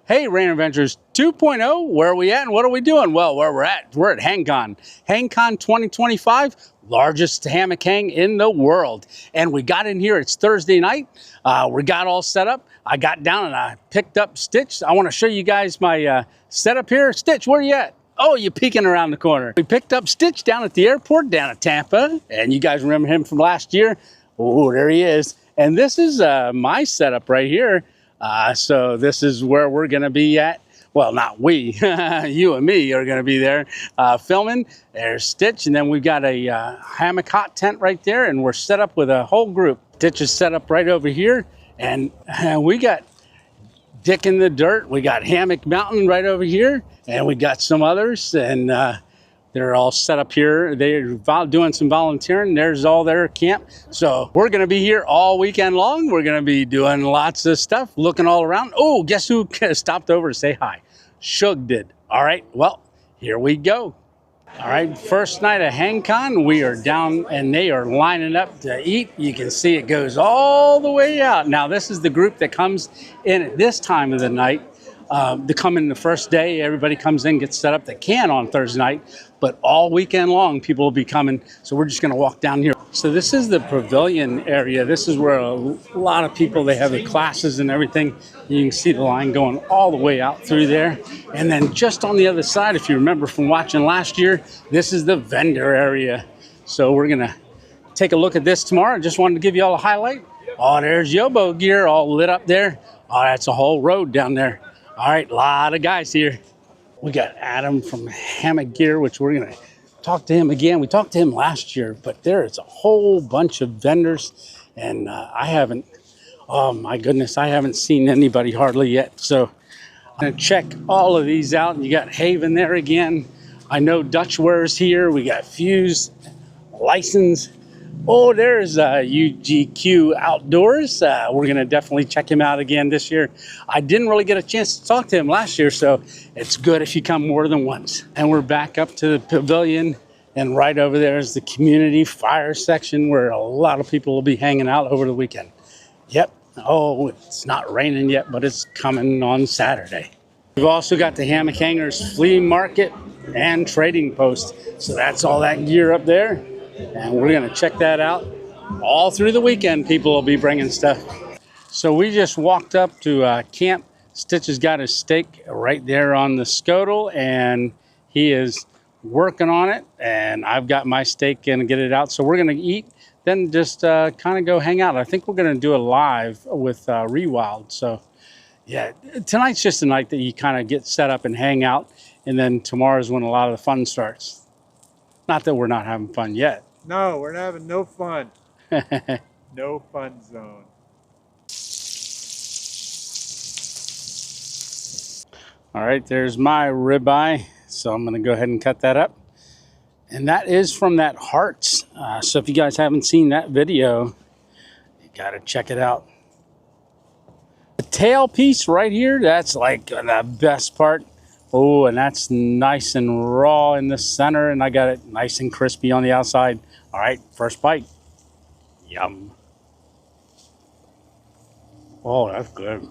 Hey, Rain Adventures 2.0, where are we at and what are we doing? Well, where we're at HangCon. HangCon 2025, largest hammock hang in the world. And we got in here, it's Thursday night. We got all set up. I got down and I picked up Stitch. I want to show you guys my setup here. Stitch, where you at? Oh, you're peeking around the corner. We picked up Stitch down at the airport, down at Tampa. And you guys remember him from last year? Oh, there he is. And this is my setup right here. So this is where we're going to be at. Well, not we, you and me are going to be there filming. There's Stitch, and then we've got a hammock hot tent right there, and we're set up with a whole group. Stitch is set up right over here, and we got Dick in the Dirt. We got Hammock Mountain right over here, and we got some others, and they're all set up here. They're doing some volunteering. There's all their camp. So we're going to be here all weekend long. We're going to be doing lots of stuff, looking all around. Oh, guess who stopped over to say hi? Shug did. All right, well, here we go. All right, first night of HangCon, we are down and they are lining up to eat. You can see it goes all the way out. Now, this is the group that comes in at this time of the night. They come in the first day, everybody comes in, gets set up. They can on Thursday night, but all weekend long, people will be coming. So we're just gonna walk down here. So this is the pavilion area. This is where a lot of people, they have the classes and everything. You can see the line going all the way out through there. And then just on the other side, if you remember from watching last year, this is the vendor area. So we're gonna take a look at this tomorrow. I just wanted to give you all a highlight. Oh, there's Yobo gear all lit up there. Oh, that's a whole road down there. All right, a lot of guys here. We got Adam from HammockGear, which we're gonna talk to him again. We talked to him last year, but there is a whole bunch of vendors, and I haven't, oh my goodness, I haven't seen anybody hardly yet. So I'm gonna check all of these out. You got Haven there again. I know Dutchware's here. We got Fuse, License. Oh, there's UGQ Outdoors. We're going to definitely check him out again this year. I didn't really get a chance to talk to him last year, so it's good if you come more than once. And we're back up to the pavilion, and right over there is the community fire section where a lot of people will be hanging out over the weekend. Yep. Oh, it's not raining yet, but it's coming on Saturday. We've also got the Hammock Hangers Flea Market and Trading Post. So that's all that gear up there. And we're going to check that out. All through the weekend, people will be bringing stuff. So we just walked up to camp. Stitch has got his steak right there on the scuttle, and he is working on it. And I've got my steak and get it out. So we're going to eat, then just kind of go hang out. I think we're going to do a live with Rewild. So yeah, tonight's just a night that you kind of get set up and hang out. And then tomorrow's when a lot of the fun starts. Not that we're not having fun yet. No, we're not having no fun. No fun zone. All right, there's my ribeye. So I'm going to go ahead and cut that up. And that is from that Hearts. So if you guys haven't seen that video, you got to check it out. The tail piece right here, that's like the best part. Oh, and that's nice and raw in the center, and I got it nice and crispy on the outside. All right, first bite. Yum. Oh, that's good.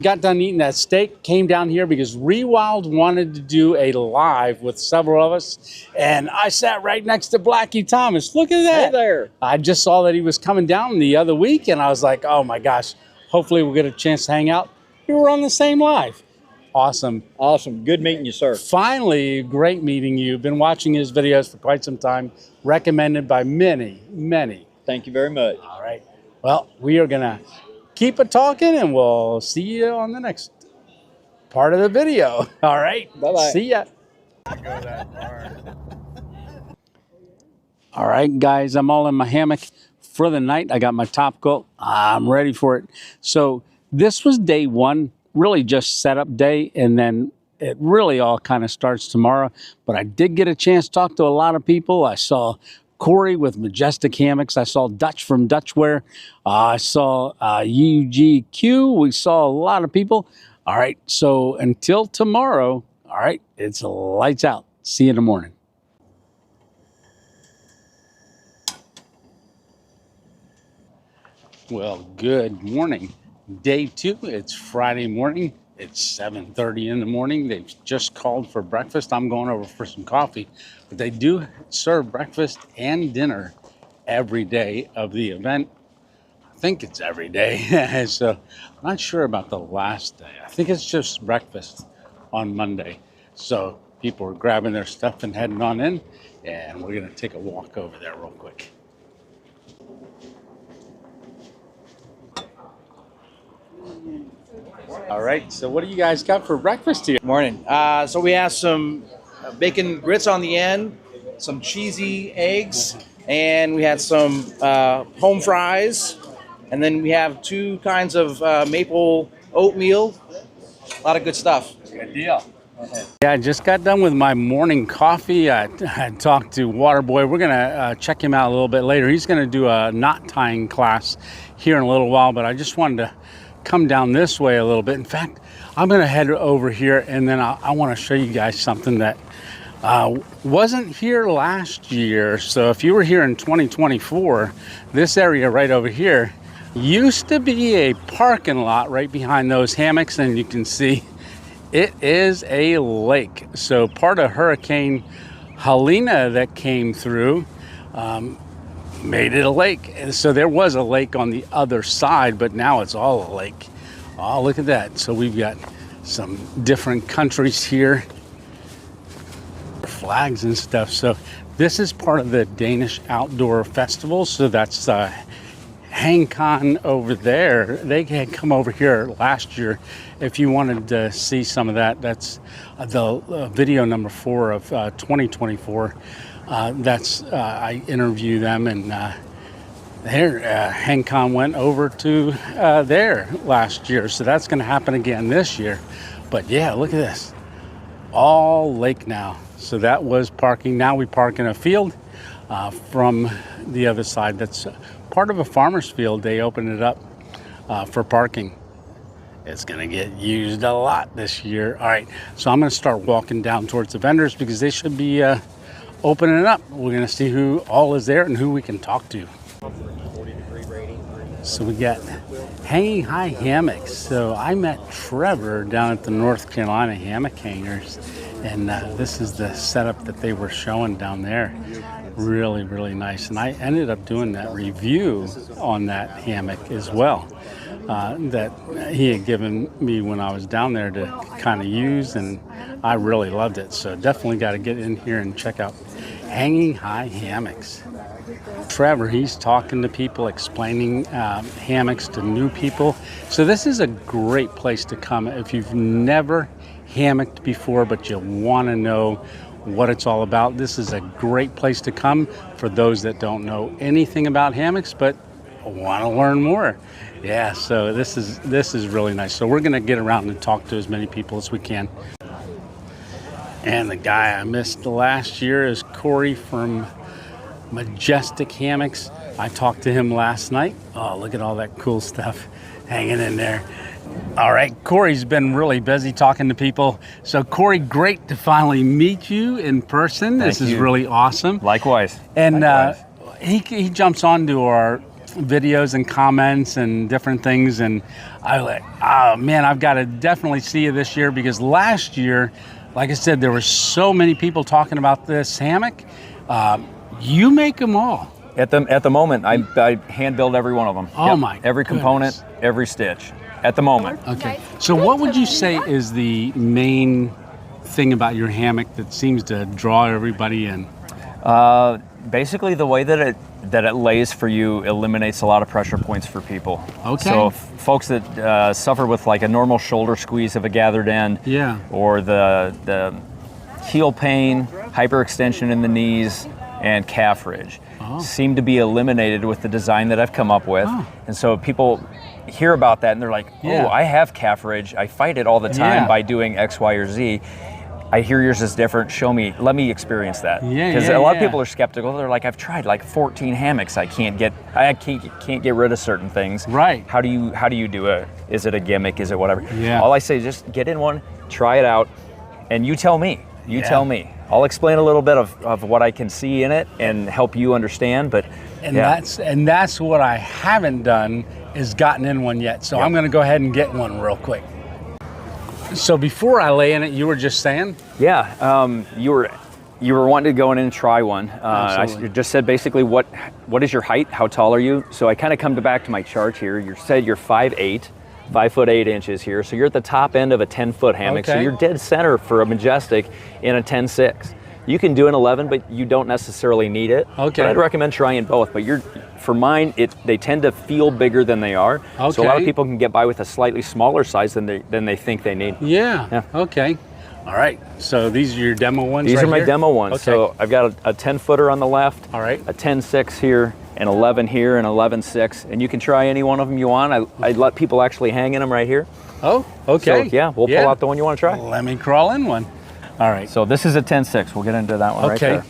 Got done eating that steak, came down here because Rewild wanted to do a live with several of us, and I sat right next to Blackie Thomas. Look at that. Hey there. I just saw that he was coming down the other week, and I was like, oh my gosh, hopefully we'll get a chance to hang out. We were on the same live. Awesome. Awesome. Good meeting you, sir. Finally, great meeting you. Been watching his videos for quite some time. Recommended by many, many. Thank you very much. All right. Well, we are going to keep it talking, and we'll see you on the next part of the video. All right. Bye-bye. See ya. Go that far. All right, guys, I'm all in my hammock for the night. I got my top coat. I'm ready for it. So this was day one, really just setup day, and then it really all kind of starts tomorrow. But I did get a chance to talk to a lot of people. I saw Corey with Majestic Hammocks. I saw Dutch from Dutchware. I saw UGQ. We saw a lot of people. All right, so until tomorrow, all right, it's lights out. See you in the morning. Well, good morning. Day 2, it's Friday morning. It's 7:30 in the morning. They've just called for breakfast. I'm going over for some coffee, but they do serve breakfast and dinner every day of the event. I think it's every day. So I'm not sure about the last day. I think it's just breakfast on Monday. So people are grabbing their stuff and heading on in, and we're going to take a walk over there real quick. All right, so what do you guys got for breakfast here? Morning. So we have some bacon grits on the end, some cheesy eggs, and we had some home fries, and then we have 2 kinds of maple oatmeal. A lot of good stuff. Good deal. Yeah, I just got done with my morning coffee. I talked to Waterboy. We're going to check him out a little bit later. He's going to do a knot tying class here in a little while, but I just wanted to come down this way a little bit. In fact, I'm going to head over here, and then I want to show you guys something that wasn't here last year. So if you were here in 2024, this area right over here used to be a parking lot right behind those hammocks, and you can see it is a lake. So part of Hurricane Helene that came through made it a lake. And so there was a lake on the other side, but now it's all a lake. Oh, look at that. So we've got some different countries here, flags and stuff. So this is part of the Danish Outdoor Festival. So that's HangCon over there. They had come over here last year. If you wanted to see some of that, that's the video number 4 of 2024. I interview them, and HangCon went over to there last year, so that's going to happen again this year. But yeah, look at this, all lake now. So that was parking. Now we park in a field from the other side. That's part of a farmer's field. They opened it up for parking. It's going to get used a lot this year. All right, so I'm going to start walking down towards the vendors because they should be opening it up. We're going to see who all is there and who we can talk to. So we got Hanging High Hammocks. So I met Trevor down at the North Carolina Hammock Hangers, and this is the setup that they were showing down there. Really, really nice. And I ended up doing that review on that hammock as well that he had given me when I was down there to kind of use, and I really loved it. So definitely got to get in here and check out Hanging High Hammocks. Trevor, he's talking to people, explaining hammocks to new people. So this is a great place to come if you've never hammocked before, but you want to know what it's all about. This is a great place to come for those that don't know anything about hammocks but want to learn more. Yeah, so this is really nice. So we're going to get around and talk to as many people as we can. And the guy I missed last year is Corey from Majestic Hammocks. I talked to him last night. Oh, look at all that cool stuff hanging in there. All right, Corey's been really busy talking to people. So Corey, great to finally meet you in person. This is really awesome. Likewise. And he jumps onto our videos and comments and different things, and I like, oh man, I've got to definitely see you this year, because last year, like I said, there were so many people talking about this hammock. You make them all. At the moment, I hand build every one of them. Oh my! Every component, every stitch. At the moment. Okay. So what would you say is the main thing about your hammock that seems to draw everybody in? Basically, the way that it lays for you eliminates a lot of pressure points for people. Okay. So folks that suffer with like a normal shoulder squeeze of a gathered end, yeah, or the heel pain, hyperextension in the knees, and calf ridge seem to be eliminated with the design that I've come up with. And so people hear about that and they're like, oh, I have calf ridge. I fight it all the time by doing X, Y, or Z. I hear yours is different. Show me. Let me experience that. Because a lot of people are skeptical. They're like, I've tried like 14 hammocks. I can't get rid of certain things. Right. How do you do it? Is it a gimmick? Is it whatever? Yeah. All I say is just get in one, try it out, and you tell me. You tell me. I'll explain a little bit of what I can see in it and help you understand. But And that's what I haven't done, is gotten in one yet. So I'm going to go ahead and get one real quick. So before I lay in it, you were just saying? Yeah, you were wanting to go in and try one. I just said basically what is your height? How tall are you? So I kind of come back to my chart here. You said you're 5'8", 5 foot 8 inches here. So you're at the top end of a 10-foot hammock. Okay. So you're dead center for a Majestic in a 10.6. You can do an 11, but you don't necessarily need it. Okay. But I'd recommend trying both. But for mine, they tend to feel bigger than they are. Okay. So a lot of people can get by with a slightly smaller size than they think they need. Yeah. Okay. All right. So these are your demo ones. These right are my here? demo ones. Okay. So I've got a 10-footer on the left. All right. A 10.6 here, an 11 here, an 11.6, and you can try any one of them you want. I let people actually hang in them right here. Oh, okay. So yeah, we'll pull out the one you want to try. Let me crawl in one. All right. So this is a 10.6. We'll get into that one right there.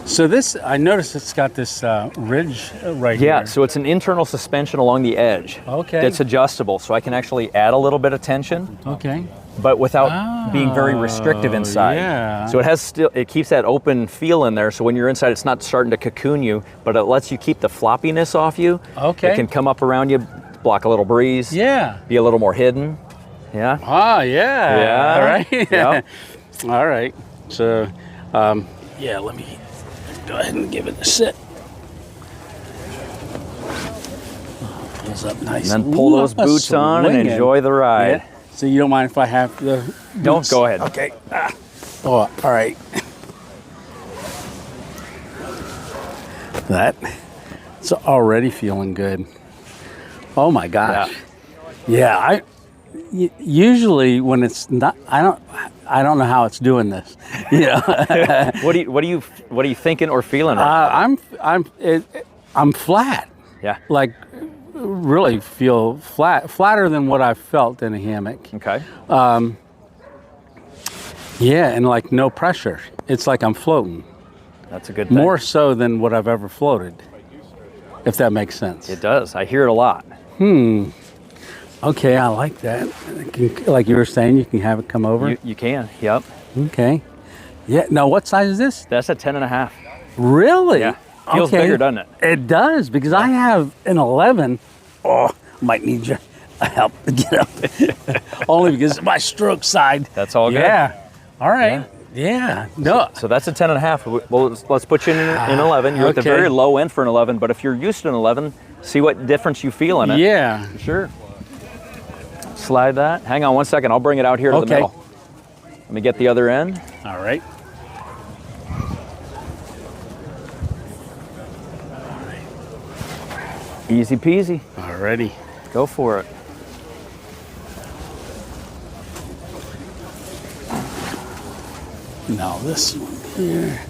So this, I noticed it's got this ridge right here. Yeah, so it's an internal suspension along the edge. Okay. That's adjustable, so I can actually add a little bit of tension. Okay. But without being very restrictive inside. Yeah. So it keeps that open feel in there, so when you're inside it's not starting to cocoon you, but it lets you keep the floppiness off you. Okay. It can come up around you, block a little breeze. Yeah. Be a little more hidden. Yeah. Ah, yeah. Yeah. All right. Yep. All right. So, yeah, let me go ahead and give it a sit. Pulls up nice. And then pull those boots on and swinging. enjoy the ride. Yeah. So you don't mind if I have the boots? Don't, go ahead. Okay. Oh, all right. It's already feeling good. Oh my gosh. Yeah, usually when it's not, I don't know how it's doing this. You know. What are you thinking or feeling right now? I'm flat. Yeah. Like really feel flatter than what I've felt in a hammock. Okay. Yeah, and like no pressure. It's like I'm floating. That's a good thing. More so than what I've ever floated, if that makes sense. It does. I hear it a lot. Okay, I like that. Like you were saying, you can have it come over. You can. Yep. Okay. Yeah. Now, what size is this? That's a 10.5. Really? Yeah. Feels bigger, doesn't it? It does, because I have an 11. Oh, might need your help to get up. Only because of my stroke side. That's all good. Yeah. All right. Yeah. No. So that's a 10.5. Well, let's put you in 11. You're at the Okay. very low end for an 11, but if you're used to an 11, see what difference you feel in it. Yeah. Sure. Slide that. Hang on one second. I'll bring it out here to the middle. Let me get the other end. All right. Easy peasy. Alrighty. Go for it. Now this one here.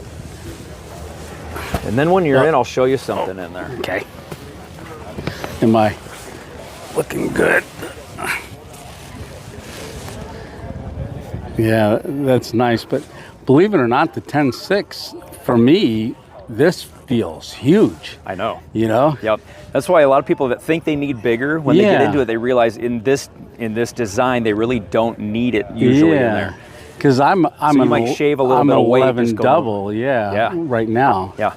And then when you're in, I'll show you something in there. Okay. Am I looking good? Yeah, that's nice. But believe it or not, the 10.6, for me, this feels huge. I know. You know? Yep. That's why a lot of people that think they need bigger, when they get Yeah. into it, they realize in this design, they really don't need it usually in there. Because I'm you might shave a little bit of weight 11 just going double, yeah, right now. Yeah.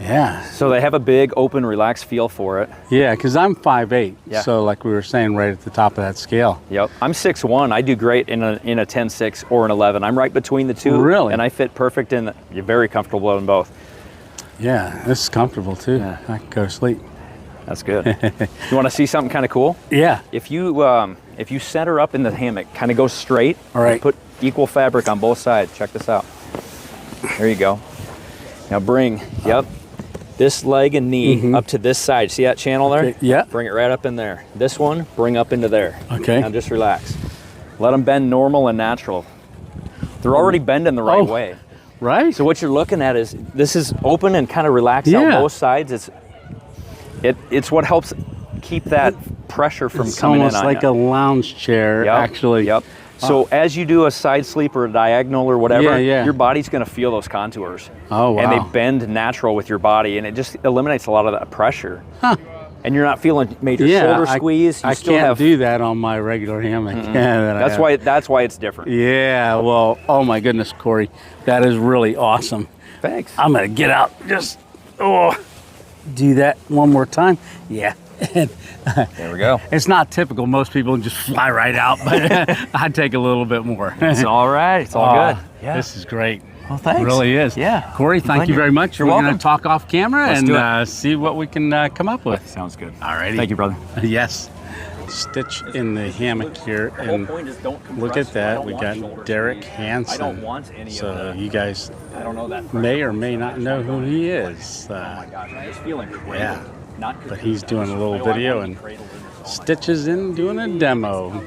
Yeah. So they have a big, open, relaxed feel for it. Yeah, because I'm 5'8", Yeah. so like we were saying, right at the top of that scale. Yep. I'm 6'1". I do great in a 10.6 or an 11. I'm right between the two. Really? And I fit perfect in. You're very comfortable in both. Yeah, this is comfortable too. Yeah. I can go to sleep. That's good. You want to see something kind of cool? Yeah. If you center up in the hammock, kind of go straight. All right. Put equal fabric on both sides. Check this out. There you go. Now bring, this leg and knee up to this side. See that channel there? Okay, yeah. Bring it right up in there. This one, bring up into there. Okay. Now just relax. Let them bend normal and natural. They're already bending the right way. Right? So what you're looking at is, this is open and kind of relaxed out Yeah. both sides. It's what helps keep that pressure from It's coming in on almost like you. a lounge chair, Yep, actually. Yep. So as you do a side sleep or a diagonal or whatever, Yeah. your body's going to feel those contours. Oh, wow. And they bend natural with your body, and it just eliminates a lot of that pressure. Huh. and you're not feeling major Yeah, shoulder squeeze. You I still can't have, do that on my regular hammock. Yeah, that's why it's different. Yeah, well, oh my goodness, Corey, that is really awesome. Thanks. I'm gonna get out, just do that one more time. Yeah. There we go. It's not typical. Most people just fly right out, but I take a little bit more. It's all right. It's all good. Yeah. This is great. Well, thanks. It really is. Yeah. Corey, thank you very much. You're We're welcome. going to talk off camera Let's do and see what we can come up with. Sounds good. All righty. Thank you, brother. Yes. Stitch in the hammock here, and look at that. We got Derek Hansen. I don't want any so of the, you guys I don't know that. may or may not know who he is. Oh my gosh, I'm just feeling great. Yeah. Not But he's doing a little video, and Stitch is in doing a demo.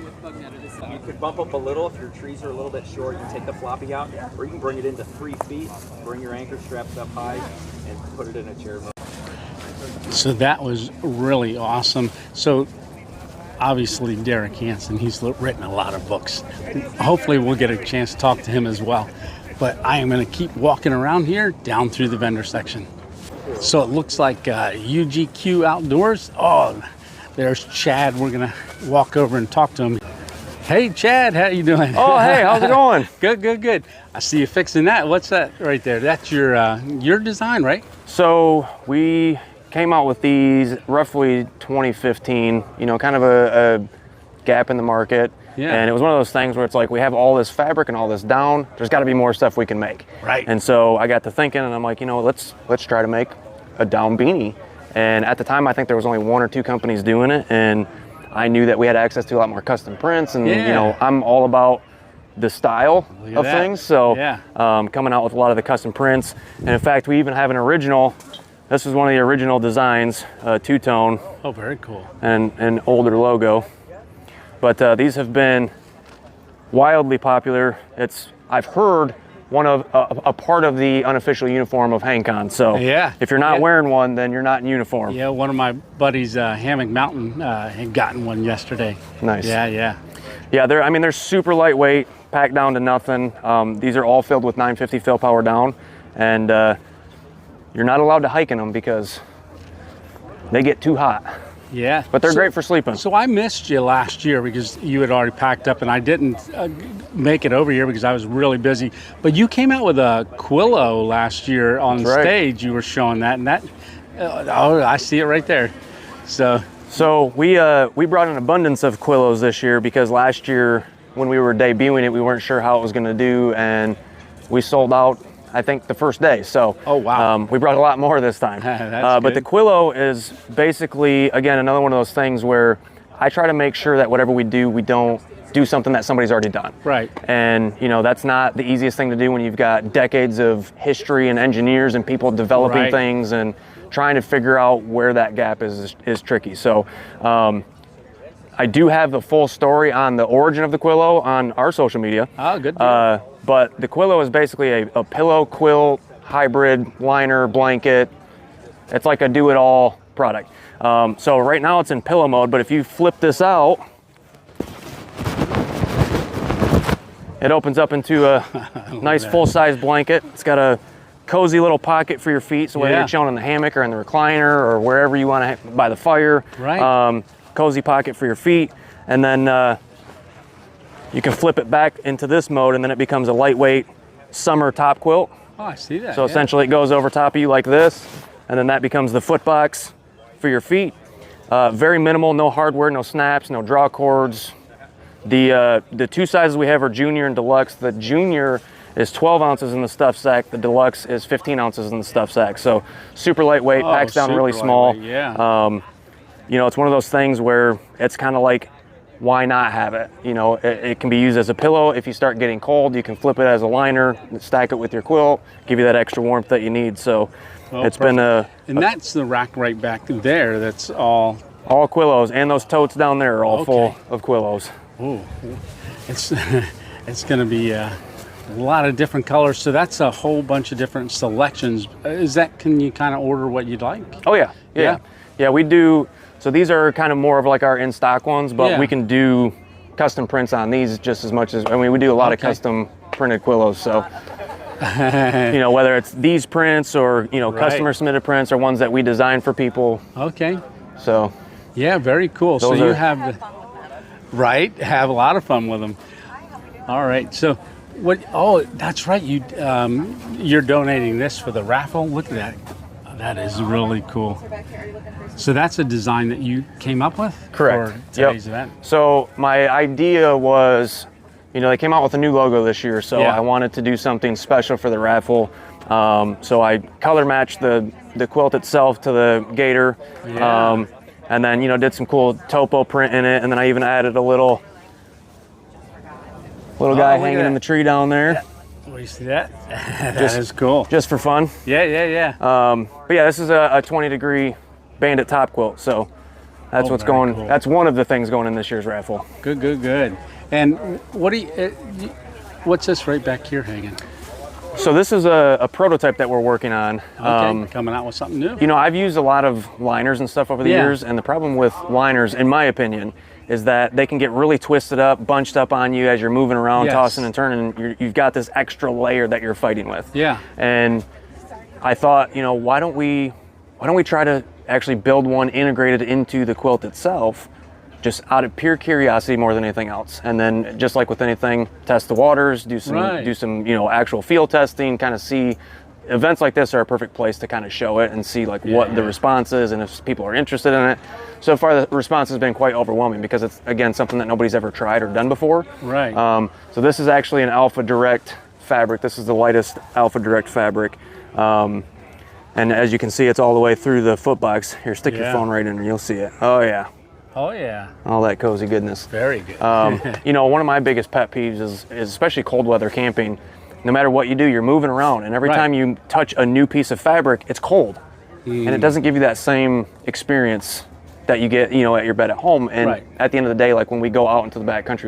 You could bump up a little if your trees are a little bit short. You can take the floppy out, or you can bring it into 3 feet, bring your anchor straps up high, and put it in a chair. So that was really awesome. So obviously Derek Hansen, he's written a lot of books. Hopefully we'll get a chance to talk to him as well. But I am going to keep walking around here down through the vendor section. So it looks like UGQ Outdoors. Oh, there's Chad. We're going to walk over and talk to him. Hey, Chad, how you doing? Oh, hey, how's it going? Good, good, good. I see you fixing that. What's that right there? That's your design, right? So we came out with these roughly 2015, you know, kind of a gap in the market. Yeah. And it was one of those things where it's like, we have all this fabric and all this down, there's got to be more stuff we can make. Right. And so I got to thinking, and I'm like, you know, let's try to make a down beanie. And at the time, I think there was only 1 or 2 companies doing it, and I knew that we had access to a lot more custom prints, and you know, I'm all about the style of things. So coming out with a lot of the custom prints, and in fact, we even have an original. This is one of the original designs, two-tone. Oh, very cool. And an older logo. But these have been wildly popular. I've heard one of a part of the unofficial uniform of HangCon. So if you're not wearing one, then you're not in uniform. Yeah, one of my buddies, Hammock Mountain, had gotten one yesterday. Nice. Yeah. Yeah, they're super lightweight, packed down to nothing. These are all filled with 950 fill power down, and you're not allowed to hike in them because they get too hot. Yeah. But they're great for sleeping. So I missed you last year because you had already packed up, and I didn't make it over here because I was really busy. But you came out with a Quillo last year on stage. You were showing that, and that, oh, I see it right there. So we brought an abundance of Quillos this year because last year when we were debuting it, we weren't sure how it was going to do, and we sold out, I think, the first day. So we brought a lot more this time. But the Quillo is basically, again, another one of those things where I try to make sure that whatever we do, we don't do something that somebody's already done. Right. And you know, that's not the easiest thing to do when you've got decades of history and engineers and people developing things, and trying to figure out where that gap is tricky. So I do have the full story on the origin of the Quillo on our social media. Oh, good. But the Quillo is basically a pillow quilt hybrid liner blanket. It's like a do-it-all product. So right now it's in pillow mode, but if you flip this out, it opens up into a nice full-size blanket. It's got a cozy little pocket for your feet, so whether you're chilling in the hammock or in the recliner or wherever you want to by the fire, cozy pocket for your feet, and then you can flip it back into this mode, and then it becomes a lightweight summer top quilt. Oh, I see that. So essentially it goes over top of you like this, and then that becomes the foot box for your feet. Very minimal, no hardware, no snaps, no draw cords. The 2 sizes we have are junior and deluxe. The junior is 12 ounces in the stuff sack. The deluxe is 15 ounces in the stuff sack. So super lightweight, packs down really small. You know, it's one of those things where it's kind of like, why not have it? You know, it can be used as a pillow. If you start getting cold, you can flip it as a liner, stack it with your quilt, give you that extra warmth that you need. So it's been a... And that's the rack right back there. That's all Quillos, and those totes down there are all full of Quillos. Ooh, it's going to be a lot of different colors. So that's a whole bunch of different selections. Can you kind of order what you'd like? Oh yeah, we do. So these are kind of more of like our in-stock ones, but we can do custom prints on these just as much as, I mean, we do a lot of custom printed Quillos. So, you know, whether it's these prints or, you know, customer submitted prints or ones that we design for people. Okay. So Yeah, very cool. So Those you are- have right, have a lot of fun with them. All right. So what? Oh, that's right. You're donating this for the raffle. Look at that. That is really cool. So that's a design that you came up with Correct. for today's event. So my idea was, they came out with a new logo this year, so Yeah. I wanted to do something special for the raffle. So I color matched the quilt itself to the gator, Yeah. and then did some cool topo print in it, and then I even added a little guy look at hanging in that. the tree down there, Oh, you see that? That is cool. just for fun. Yeah. But yeah, this is a 20-degree bandit top quilt, so that's Oh, what's very going. cool. That's one of the things going in this year's raffle. Good. And what do what's this right back here hanging? So this is a prototype that we're working on. Okay, coming out with something new. I've used a lot of liners and stuff over the Yeah. years, and the problem with liners, in my opinion, is that they can get really twisted up, bunched up on you as you're moving around, Yes. tossing and turning. You've got this extra layer that you're fighting with. Yeah. And I thought, why don't we try to actually build one integrated into the quilt itself, just out of pure curiosity more than anything else. And then, just like with anything, test the waters, do some Right. actual field testing, kind of see. Events like this are a perfect place to kind of show it and see what the response is and if people are interested in it. So far, the response has been quite overwhelming because it's, again, something that nobody's ever tried or done before. Right. So this is actually an Alpha Direct fabric. This is the lightest Alpha Direct fabric. And as you can see, it's all the way through the foot box. Here, stick your Yeah. phone right in and you'll see it. Oh yeah, Oh yeah. all that cozy goodness. Very good. One of my biggest pet peeves is especially cold weather camping. No matter what you do, you're moving around, and every Right. time you touch a new piece of fabric, it's cold, and it doesn't give you that same experience that you get, at your bed at home. And Right. at the end of the day, like when we go out into the backcountry,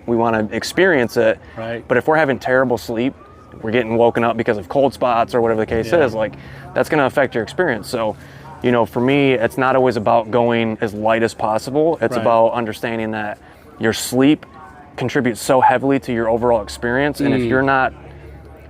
we want to experience it. Right. But if we're having terrible sleep, we're getting woken up because of cold spots or whatever the case Yeah. is, that's going to affect your experience. So, for me, it's not always about going as light as possible. It's Right. about understanding that your sleep contributes so heavily to your overall experience. And if you're not,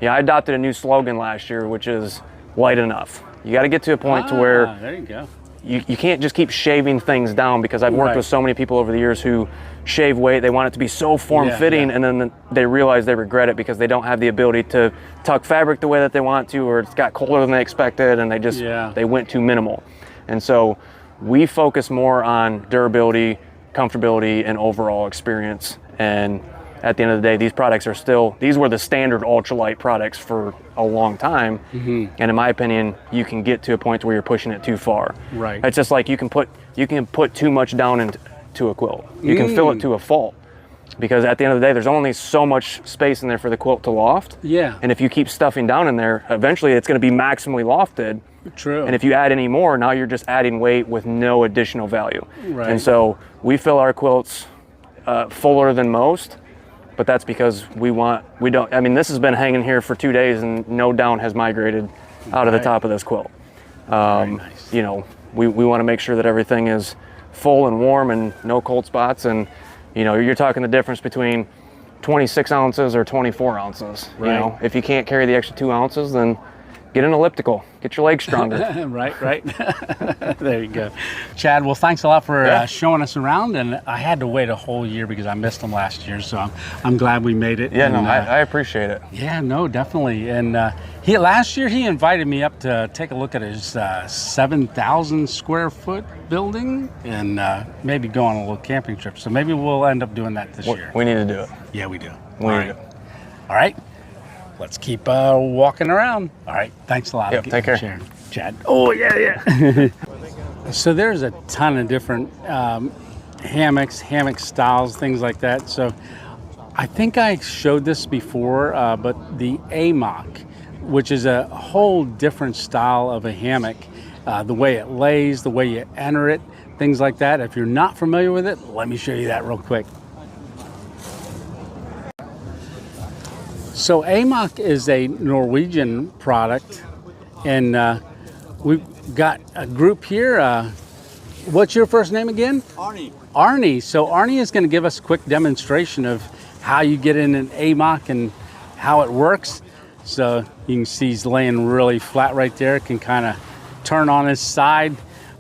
I adopted a new slogan last year, which is light enough. You got to get to a point to where there you go. you can't just keep shaving things down, because I've worked Right. with so many people over the years who shave weight. They want it to be so form-fitting, Yeah. and then they realize they regret it because they don't have the ability to tuck fabric the way that they want to, or it's got colder than they expected, and they went too minimal. And so we focus more on durability, comfortability, and overall experience. And at the end of the day, these products these were the standard ultralight products for a long time. And in my opinion, you can get to a point where you're pushing it too far. Right. It's just like you can put too much down into a quilt. You can fill it to a fault, because at the end of the day, there's only so much space in there for the quilt to loft. Yeah. And if you keep stuffing down in there, eventually it's going to be maximally lofted. True. And if you add any more, now you're just adding weight with no additional value. Right. And so we fill our quilts fuller than most, but that's because this has been hanging here for 2 days and no down has migrated out of the top of this quilt. Very nice. We want to make sure that everything is full and warm and no cold spots. And, you're talking the difference between 26 ounces or 24 ounces. Right. If you can't carry the extra 2 ounces, then get an elliptical, get your legs stronger. Right. There you go. Chad, well, thanks a lot for showing us around. And I had to wait a whole year because I missed them last year. So I'm glad we made it. Yeah, And, I appreciate it. Yeah, no, definitely. And last year he invited me up to take a look at his 7,000 square foot building and maybe go on a little camping trip. So maybe we'll end up doing that this year. We need to do it. Yeah, we do. We All need right. to. All right. Let's keep walking around. All right. Thanks a lot. Yep, take care. Sharing. Chad. Oh, yeah. So there's a ton of different hammocks, hammock styles, things like that. So I think I showed this before, but the Amok, which is a whole different style of a hammock, the way it lays, the way you enter it, things like that. If you're not familiar with it, let me show you that real quick. So Amok is a Norwegian product, and we've got a group here. What's your first name again? Arnie. Arnie. So Arnie is going to give us a quick demonstration of how you get in an Amok and how it works. So you can see he's laying really flat right there. Can kind of turn on his side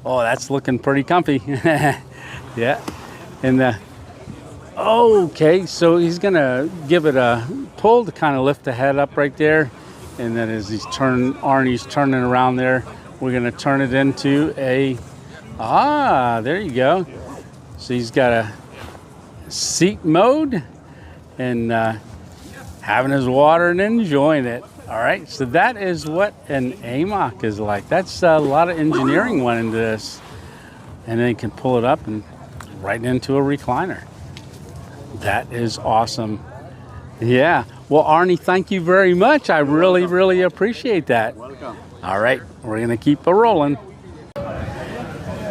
Oh, that's looking pretty comfy. Yeah. And okay, so he's gonna give it a pull to kind of lift the head up right there. And then as Arnie's turning around there, we're gonna turn it into a, there you go. So he's got a seat mode and having his water and enjoying it. All right, so that is what an Amok is like. That's a lot of engineering went into this. And then you can pull it up and right into a recliner. That is awesome. Yeah, well, Arnie, thank you very much. I really, really appreciate that. Welcome. All right, we're gonna keep it rolling.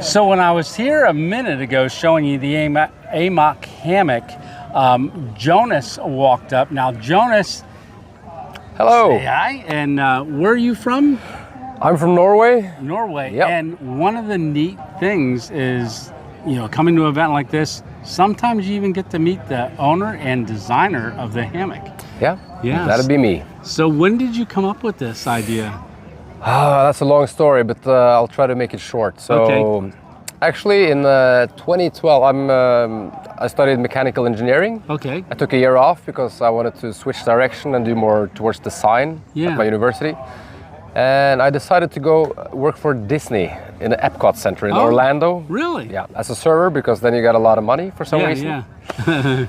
So when I was here a minute ago showing you the Amok hammock, Jonas walked up. Now, Jonas, hello. say hi, and where are you from? I'm from Norway. Norway. Yep. And one of the neat things is, coming to an event like this, sometimes you even get to meet the owner and designer of the hammock. Yeah, Yes. that'd be me. So when did you come up with this idea? That's a long story, but I'll try to make it short. So, Okay. actually, in 2012, I studied mechanical engineering. Okay. I took a year off because I wanted to switch direction and do more towards design Yeah. at my university. And I decided to go work for Disney in the Epcot Center in Oh, Orlando. Really? Yeah, as a server, because then you got a lot of money for some reason. Yeah.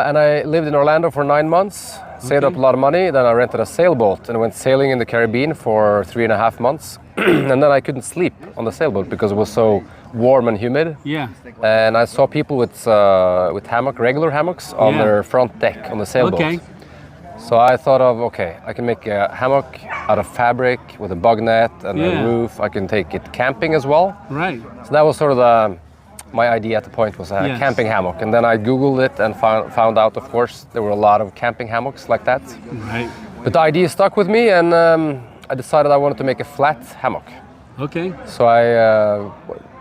And I lived in Orlando for 9 months, saved up a lot of money. Then I rented a sailboat and went sailing in the Caribbean for 3.5 months. And then I couldn't sleep on the sailboat because it was so warm and humid. Yeah. And I saw people with regular hammocks on Yeah. their front deck on the sailboat. Okay. So I thought of, okay, I can make a hammock out of fabric with a bug net and Yeah. a roof. I can take it camping as well. Right. So that was sort of my idea at the point, was a Yes. camping hammock. And then I Googled it and found out, of course, there were a lot of camping hammocks like that. Right. But the idea stuck with me, and I decided I wanted to make a flat hammock. Okay. So I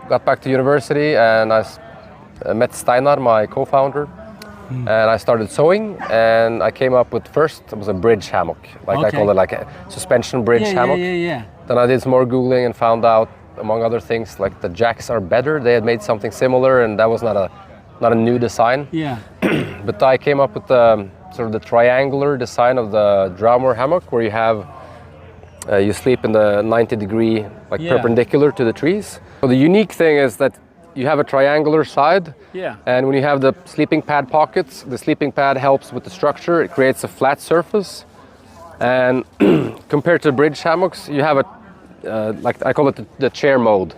got back to university and I met Steinar, my co-founder, and I started sewing, and I came up with first, it was a bridge hammock. Like I Okay. call it like a suspension bridge hammock. Yeah. Then I did some more Googling and found out, among other things, like the jacks are better. They had made something similar, and that was not a new design. Yeah. But I came up with sort of the triangular design of the Dromore hammock, where you have you sleep in the 90-degree, like Yeah. perpendicular to the trees. So the unique thing is that you have a triangular side, Yeah. and when you have the sleeping pad pockets, the sleeping pad helps with the structure. It creates a flat surface, and compared to bridge hammocks, you have a like I call it the chair mode,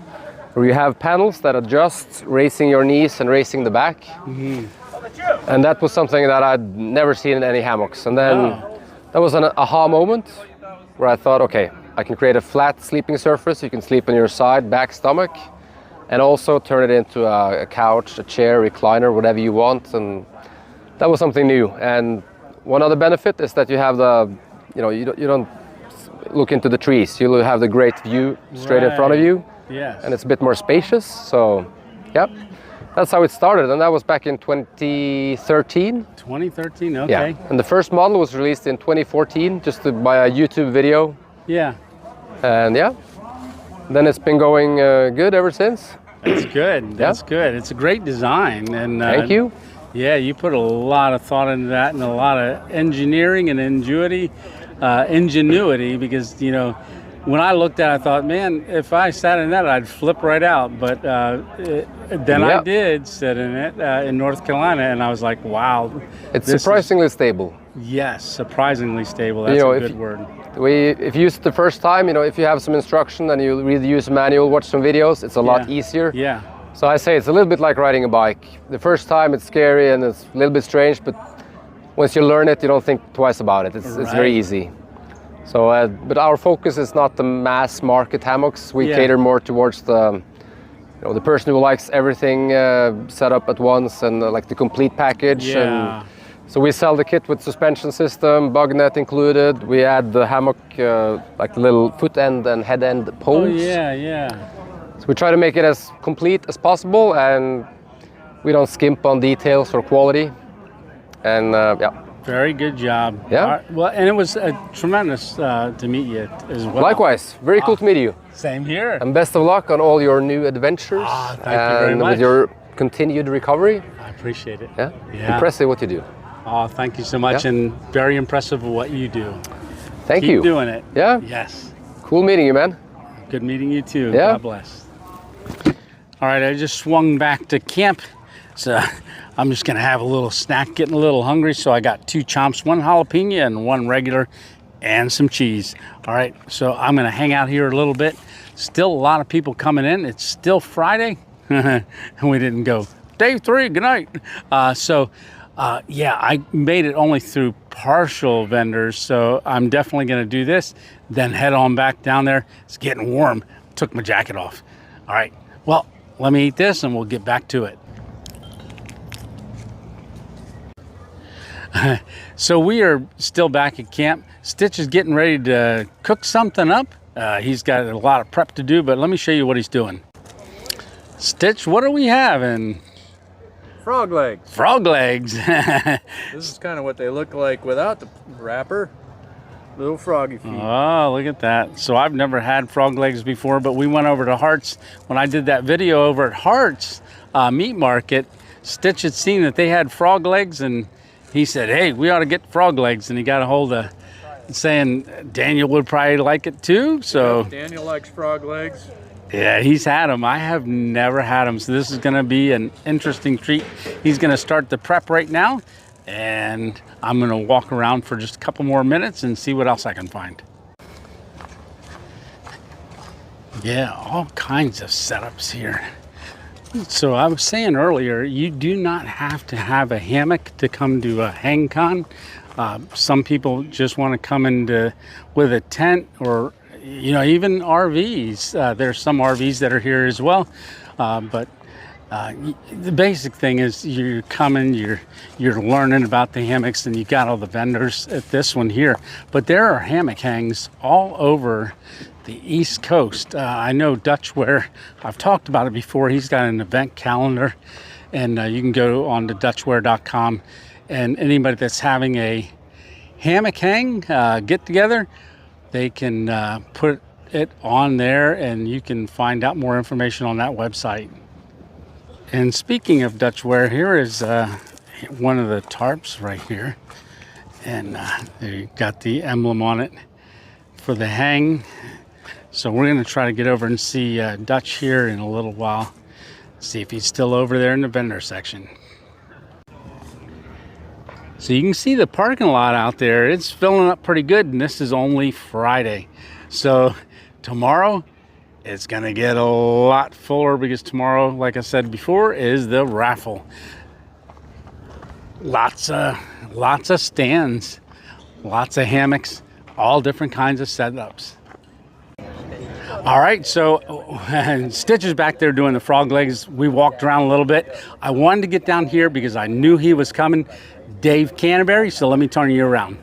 where you have panels that adjust, raising your knees and raising the back. And that was something that I'd never seen in any hammocks. And then that was an aha moment where I thought, okay, I can create a flat sleeping surface. You can sleep on your side, back, stomach, and also turn it into a couch, a chair, recliner, whatever you want. And that was something new. And one other benefit is that you have you don't look into the trees. You'll have the great view straight in front of you. Yes. And it's a bit more spacious. So, yeah, that's how it started. And that was back in 2013. 2013. Okay. Yeah. And the first model was released in 2014, just by a YouTube video. Yeah. And yeah, then it's been going good ever since. That's good. That's good. It's a great design. And Thank you. Yeah, you put a lot of thought into that and a lot of engineering and ingenuity, because when I looked at it, I thought, man, if I sat in that, I'd flip right out. But then I did sit in it in North Carolina, and I was like, wow. It's this surprisingly stable. Yes, surprisingly stable. That's a good word. If you use it the first time, if you have some instruction and you read the user manual, watch some videos, it's a lot easier. Yeah. So I say it's a little bit like riding a bike. The first time it's scary and it's a little bit strange, but once you learn it, you don't think twice about it. It's very easy. So, but our focus is not the mass market hammocks. We cater more towards the person who likes everything set up at once and like the complete package. Yeah. And so we sell the kit with suspension system, bug net included. We add the hammock, like the little foot end and head end poles. Oh, yeah. So we try to make it as complete as possible, and we don't skimp on details or quality. And Very good job. Yeah. All right. Well, and it was tremendous to meet you as well. Likewise, very cool to meet you. Same here. And best of luck on all your new adventures. Thank you very and much. with your continued recovery. I appreciate it. Yeah. Yeah. Impressive what you do. Oh, thank you so much, Yeah. and very impressive of what you do. Thank Keep you. doing it. Yeah. Yes. Cool meeting you, man. Good meeting you too. Yeah. God bless. All right, I just swung back to camp. So I'm just gonna have a little snack, getting a little hungry. So I got 2 chomps, 1 jalapeno and 1 regular, and some cheese. All right, so I'm gonna hang out here a little bit. Still a lot of people coming in. It's still Friday. And we didn't go, day 3, good night. Yeah, I made it only through partial vendors. So I'm definitely gonna do this, then head on back down there. It's getting warm. Took my jacket off. All right, well, let me eat this and we'll get back to it. So we are still back at camp. Stitch is getting ready to cook something up. He's got a lot of prep to do, but let me show you what he's doing. Stitch, what are we having? Frog legs. Frog legs. This is kind of what they look like without the wrapper. Little froggy feet. Oh, look at that. So I've never had frog legs before, but we went over to Hart's. When I did that video over at Hart's meat market, Stitch had seen that they had frog legs, and he said, hey, we ought to get frog legs. And he got a hold of saying Daniel would probably like it too. So Daniel likes frog legs. yeah, he's had them. I have never had them. So this is going to be an interesting treat. He's going to start the prep right now, and I'm going to walk around for just a couple more minutes and see what else I can find. Yeah, all kinds of setups here. So I was saying earlier, you do not have to have a hammock to come to a HangCon. Some people just want to come into with a tent, or even RVs. There's some RVs that are here as well, but the basic thing is you're coming, you're learning about the hammocks, and you got all the vendors at this one here. But there are hammock hangs all over the East Coast. I know Dutchware, I've talked about it before. He's got an event calendar, and you can go on to dutchware.com, and anybody that's having a hammock hang get together, they can put it on there, and you can find out more information on that website. And speaking of Dutchware, here is one of the tarps right here, and you got the emblem on it for the hang. So we're going to try to get over and see Dutch here in a little while, see if he's still over there in the vendor section. So you can see the parking lot out there. It's filling up pretty good, and this is only Friday. So tomorrow it's going to get a lot fuller, because tomorrow, like I said before, is the raffle. Lots of stands, lots of hammocks, all different kinds of setups. All right, so Stitch is back there doing the frog legs. We walked around a little bit. I wanted to get down here because I knew he was coming, Dave Canterbury, so let me turn you around.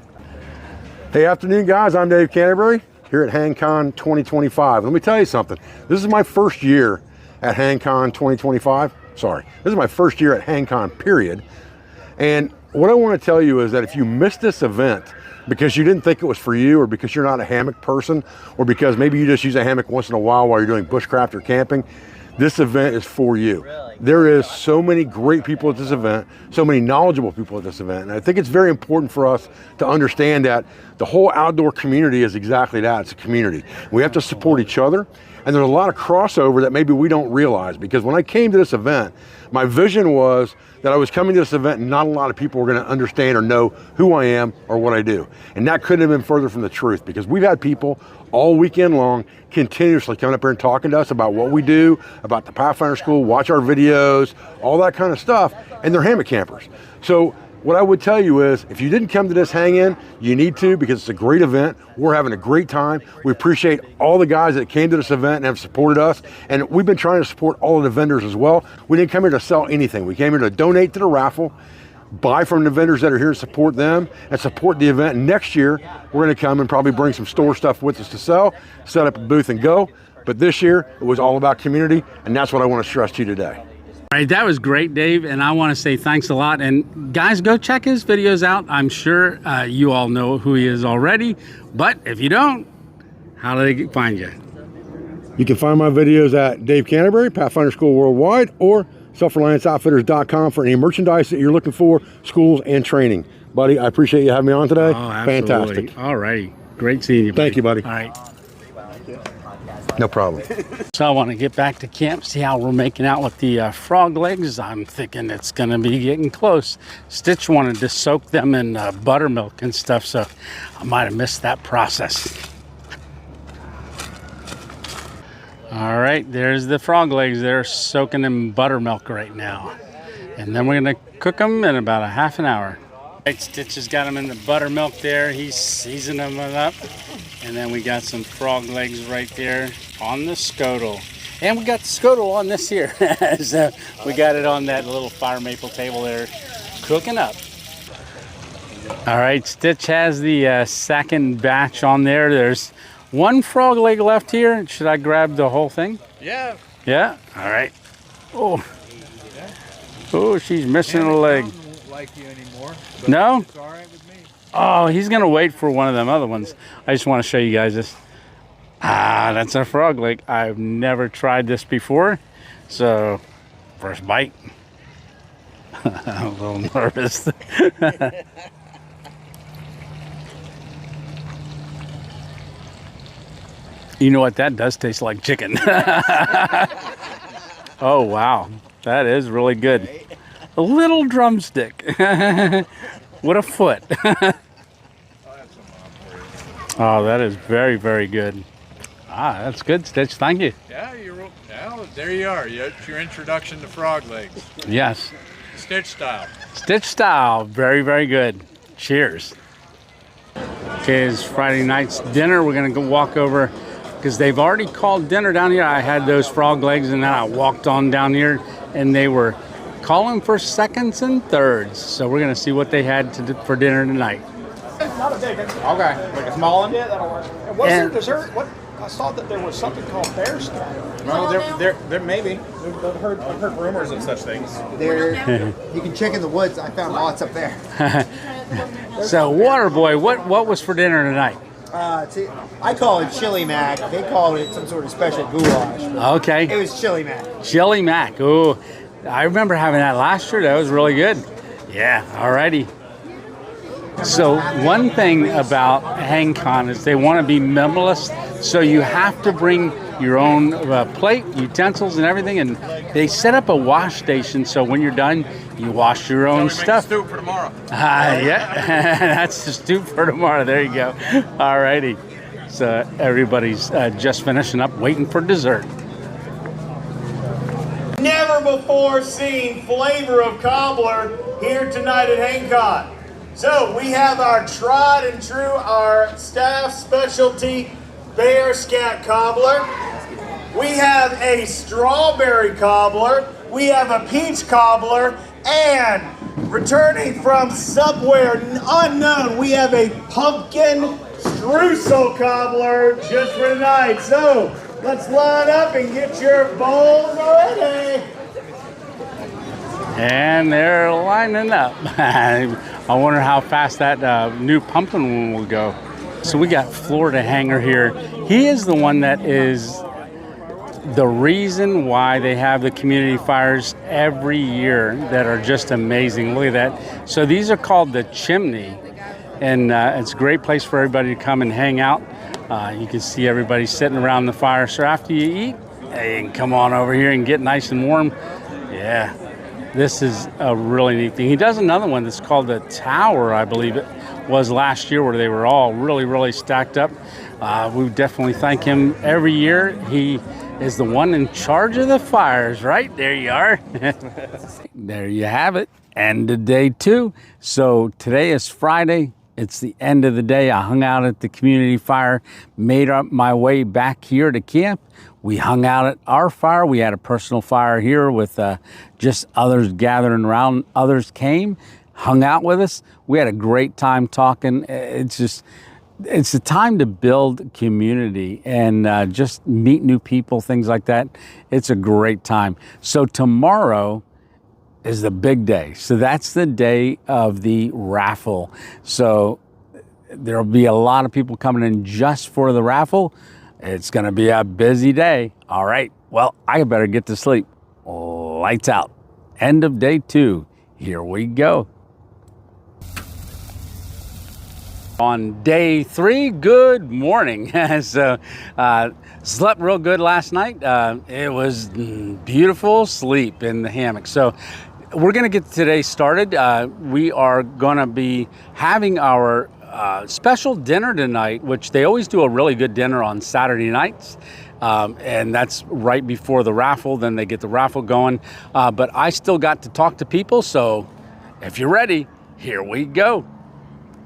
Hey, afternoon guys, I'm Dave Canterbury here at HangCon 2025. Let me tell you something. This is my first year at HangCon 2025. Sorry, this is my first year at HangCon, period. And what I want to tell you is that if you missed this event because you didn't think it was for you, or because you're not a hammock person, or because maybe you just use a hammock once in a while you're doing bushcraft or camping, this event is for you. There is so many great people at this event, so many knowledgeable people at this event, and I think it's very important for us to understand that the whole outdoor community is exactly that. It's a community. We have to support each other, and there's a lot of crossover that maybe we don't realize, because when I came to this event, my vision was that I was coming to this event and not a lot of people were going to understand or know who I am or what I do. And that couldn't have been further from the truth, because we've had people all weekend long continuously coming up here and talking to us about what we do, about the Pathfinder School, watch our videos, all that kind of stuff, and they're hammock campers. So what I would tell you is, if you didn't come to this hang-in, you need to, because it's a great event. We're having a great time. We appreciate all the guys that came to this event and have supported us, and we've been trying to support all of the vendors as well. We didn't come here to sell anything. We came here to donate to the raffle, buy from the vendors that are here to support them, and support the event. And next year, we're going to come and probably bring some store stuff with us to sell, set up a booth and go. But this year, it was all about community, and that's what I want to stress to you today. All right, that was great, Dave, and I want to say thanks a lot. And guys, go check his videos out. I'm sure you all know who he is already, but if you don't, how do they find you? You can find my videos at Dave Canterbury, Pathfinder School Worldwide, or selfrelianceoutfitters.com for any merchandise that you're looking for, schools and training. Buddy, I appreciate you having me on today. Oh, absolutely. Fantastic. All righty. Great seeing you, buddy. Thank you, buddy. All right. No problem. So I want to get back to camp, see how we're making out with the frog legs. I'm thinking it's going to be getting close. Stitch wanted to soak them in buttermilk and stuff, so I might have missed that process. All right, there's the frog legs. They're soaking in buttermilk right now. And then we're going to cook them in about a half an hour. Right, Stitch has got them in the buttermilk there. He's seasoning them up. And then we got some frog legs right there on the scuttle. And we got the scuttle on this here. So we got it on that little fire maple table there, cooking up. All right, Stitch has the second batch on there. There's one frog leg left here. Should I grab the whole thing? Yeah. Yeah? All right. Oh. Oh, she's missing a leg. Won't like you anymore. No? It's all right with me. Oh, he's gonna wait for one of them other ones. I just want to show you guys this. Ah, that's a frog leg. I've never tried this before, so first bite. I'm a little nervous. You know what? That does taste like chicken. Oh wow, that is really good. A little drumstick with a foot. Oh, that is very, very good. Ah, that's good, Stitch. Thank you. Yeah, there you are. It's your introduction to frog legs. Yes. Stitch style. Stitch style. Very, very good. Cheers. Okay, it's Friday night's dinner. We're going to go walk over because they've already called dinner down here. I had those frog legs and then I walked on down here and they were calling for seconds and thirds. So we're going to see what they had for dinner tonight. Not a big one. Okay, like a small one? Yeah, that'll work. And what's their dessert? What? I saw that there was something called bear scat. No, there maybe. I've heard rumors of such things. You can check in the woods. I found lots up there. So, Waterboy, what was for dinner tonight? I call it chili mac. They call it some sort of special goulash. Okay. It was chili mac. Chili mac. Ooh, I remember having that last year. That was really good. Yeah, alrighty. So one thing about HangCon is they want to be minimalist, so you have to bring your own plate, utensils, and everything, and they set up a wash station, so when you're done, you wash your own stuff. Stew for tomorrow. Yeah, that's the stew for tomorrow. There you go. Alrighty. So everybody's just finishing up, waiting for dessert. Never before seen flavor of cobbler here tonight at HangCon. So we have our tried and true, our staff specialty bear scat cobbler. We have a strawberry cobbler. We have a peach cobbler, and returning from somewhere unknown, we have a pumpkin streusel cobbler just for tonight. So let's line up and get your bowls ready. And they're lining up. I wonder how fast that new pumpkin one will go. So we got Florida Hanger here. He is the one that is the reason why they have the community fires every year that are just amazing. Look at that. So these are called the Chimney, and it's a great place for everybody to come and hang out. You can see everybody sitting around the fire. So after you eat, hey, you can come on over here and get nice and warm. Yeah. This is a really neat thing. He does another one that's called the Tower, I believe it was last year, where they were all really, really stacked up. We definitely thank him every year. He is the one in charge of the fires, right? There you are. There you have it. End of day 2. So today is Friday. It's the end of the day. I hung out at the community fire, made up my way back here to camp. We hung out at our fire. We had a personal fire here with just others gathering around. Others came, hung out with us. We had a great time talking. It's just it's a time to build community and just meet new people, things like that. It's a great time. So tomorrow is the big day. So that's the day of the raffle. So there'll be a lot of people coming in just for the raffle. It's going to be a busy day. All right. Well, I better get to sleep. Lights out. End of day 2. Here we go. On day 3, good morning. So, slept real good last night. It was beautiful sleep in the hammock. So, we're going to get today started. We are going to be having our special dinner tonight, which they always do a really good dinner on Saturday nights. And that's right before the raffle. Then they get the raffle going. But I still got to talk to people. So, if you're ready, here we go.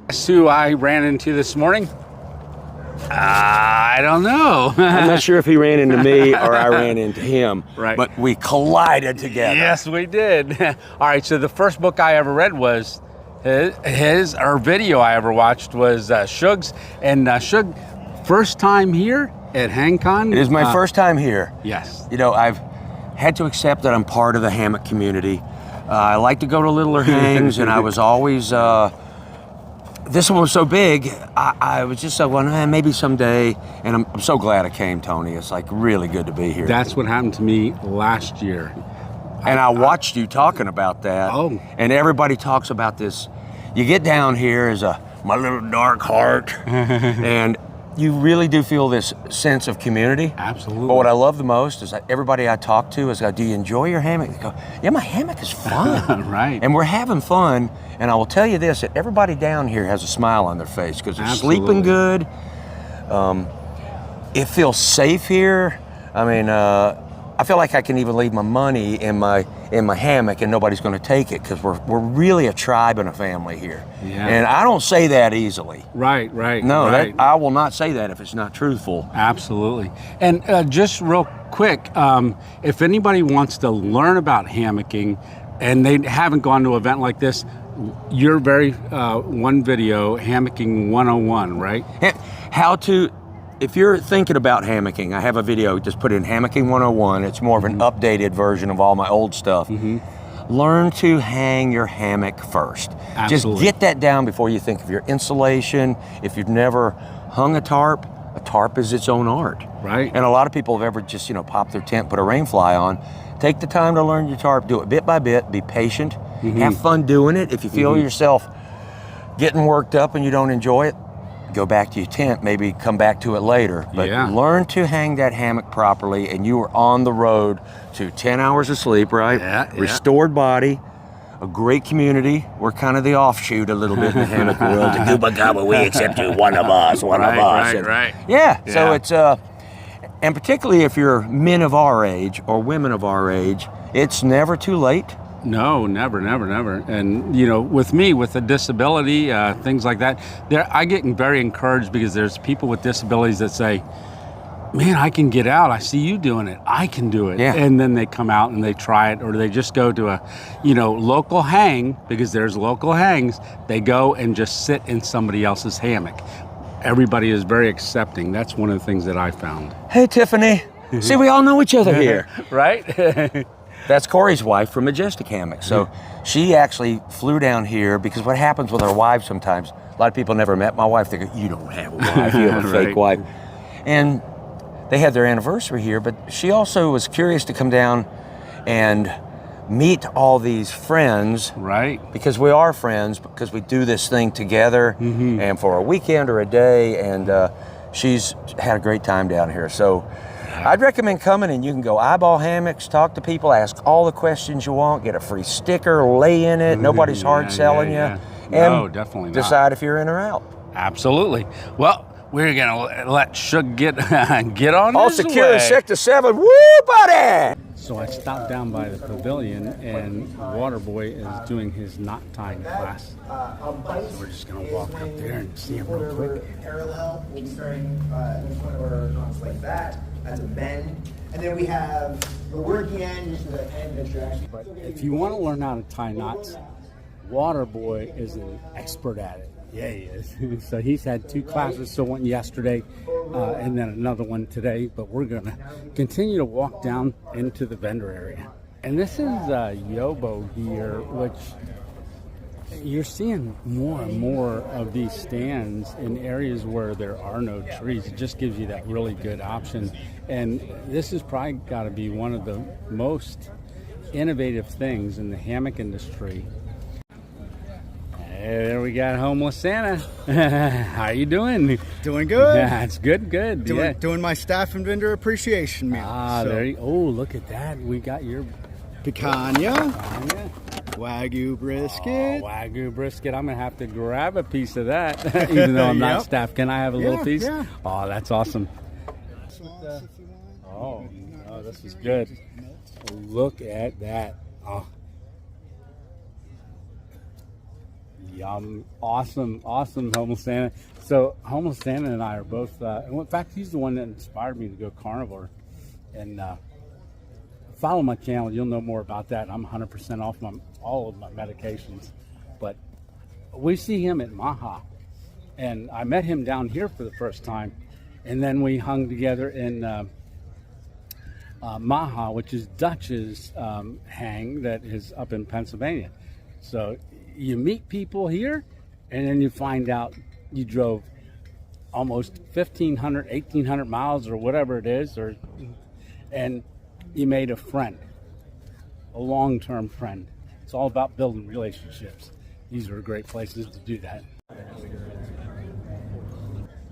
Guess who I ran into this morning? I don't know. I'm not sure if he ran into me or I ran into him. Right. But we collided together. Yes, we did. All right, so the first book I ever read was his or video I ever watched was Shug's. And Shug, first time here at HangCon? It is my first time here. Yes. You know, I've had to accept that I'm part of the hammock community. I like to go to littler hangs, and I was always... this one was so big, I was just so, well, maybe someday, and I'm so glad I came, Tony. It's like really good to be here. That's what happened to me last year. And I watched you talking about that. Oh. And everybody talks about this. You get down here as my little dark heart, and you really do feel this sense of community. Absolutely. But what I love the most is that everybody I talk to is like, do you enjoy your hammock? They go, yeah, my hammock is fun. Right. And we're having fun. And I will tell you this, that everybody down here has a smile on their face because they're sleeping good. It feels safe here. I mean, I feel like I can even leave my money in my hammock and nobody's going to take it because we're really a tribe and a family here. Yeah. And I don't say that easily. Right. No, right. I will not say that if it's not truthful. Absolutely. And just real quick, if anybody wants to learn about hammocking and they haven't gone to an event like this, your very one video, Hammocking 101, right? How to, if you're thinking about hammocking, I have a video, just put in Hammocking 101. It's more of an updated version of all my old stuff. Learn to hang your hammock first. Absolutely. Just get that down before you think of your insulation. If you've never hung a tarp is its own art. Right. And a lot of people have ever just, popped their tent, put a rain fly on. Take the time to learn your tarp, do it bit by bit, be patient, have fun doing it. If you feel yourself getting worked up and you don't enjoy it, go back to your tent, maybe come back to it later. But learn to hang that hammock properly and you are on the road to 10 hours of sleep, right? Yeah. Restored body, a great community. We're kind of the offshoot a little bit in the hammock world. Gooba gabba, we accept you, one of us. Right. Yeah, so it's... and particularly if you're men of our age or women of our age, it's never too late. No, never. And, with me, with a disability, things like that, I get very encouraged because there's people with disabilities that say, man, I can get out. I see you doing it. I can do it. Yeah. And then they come out and they try it, or they just go to a, local hang, because there's local hangs. They go and just sit in somebody else's hammock. Everybody is very accepting. That's one of the things that I found. Hey, Tiffany. See, we all know each other here. Right? That's Corey's wife from Majestic Hammock. So she actually flew down here because what happens with our wives sometimes, a lot of people never met my wife. They go, you don't have a wife, you have a fake wife. And they had their anniversary here, but she also was curious to come down and meet all these friends. Right. Because we are friends, because we do this thing together and for a weekend or a day, and she's had a great time down here. So I'd recommend coming, and you can go eyeball hammocks, talk to people, ask all the questions you want, get a free sticker, lay in it. Nobody's hard selling you. And no, definitely not. Decide if you're in or out. Absolutely. Well, we're gonna let Shug get on All his secure way. in Sector 7. Woo, buddy! So I stopped down by the pavilion, and Waterboy is doing his knot tying class. So we're just gonna walk up there and see him real quick. Parallel, we'll be starting each one of our knots like that. That's a bend. And then we have the working end, which is the end that you're actually... If you want to learn how to tie knots, Waterboy is an expert at it. Yeah, he is. So he's had 2 classes, so one yesterday and then another one today. But we're going to continue to walk down into the vendor area. And this is Yobo gear, which you're seeing more and more of these stands in areas where there are no trees. It just gives you that really good option. And this has probably got to be one of the most innovative things in the hammock industry. There we got Homeless Santa. How you doing? Doing good. That's good. Doing my staff and vendor appreciation meal. There you, oh, look at that. We got your picanha. Wagyu brisket. Oh, Wagyu brisket. I'm going to have to grab a piece of that, even though I'm not staff. Can I have a little piece? Yeah. Oh, that's awesome. Oh, this is good. Look at that. Oh. Yum. Awesome, Homeless Santa. So Homeless Santa and I are both, in fact, he's the one that inspired me to go carnivore. And follow my channel, you'll know more about that. I'm 100% off all of my medications. But we see him at Maha. And I met him down here for the first time. And then we hung together in Maha, which is Dutch's hang that is up in Pennsylvania. So you meet people here, and then you find out you drove almost 1,500, 1,800 miles or whatever it is, and you made a friend, a long-term friend. It's all about building relationships. These are great places to do that.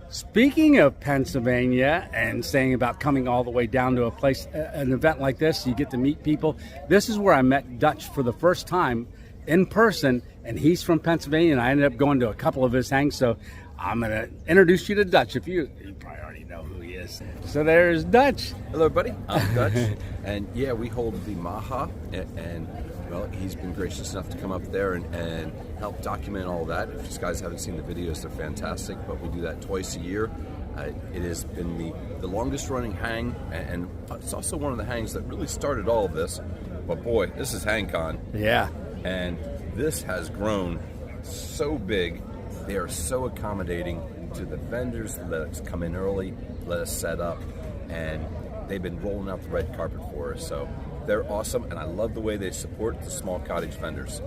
Speaking of Pennsylvania and saying about coming all the way down to a place, an event like this, you get to meet people. This is where I met Dutch for the first time in person, and he's from Pennsylvania, and I ended up going to a couple of his hangs, so I'm going to introduce you to Dutch. You probably already know who he is. So there's Dutch. Hello, everybody. I'm Dutch, and yeah, we hold the Maha, and well, he's been gracious enough to come up there and help document all that. If you guys haven't seen the videos, they're fantastic, but we do that twice a year. It has been the longest running hang, and it's also one of the hangs that really started all of this. But boy, this is HangCon. Yeah. And this has grown so big. They are so accommodating to the vendors. Let us come in early, let us set up, and they've been rolling out the red carpet for us. So they're awesome, and I love the way they support the small cottage vendors.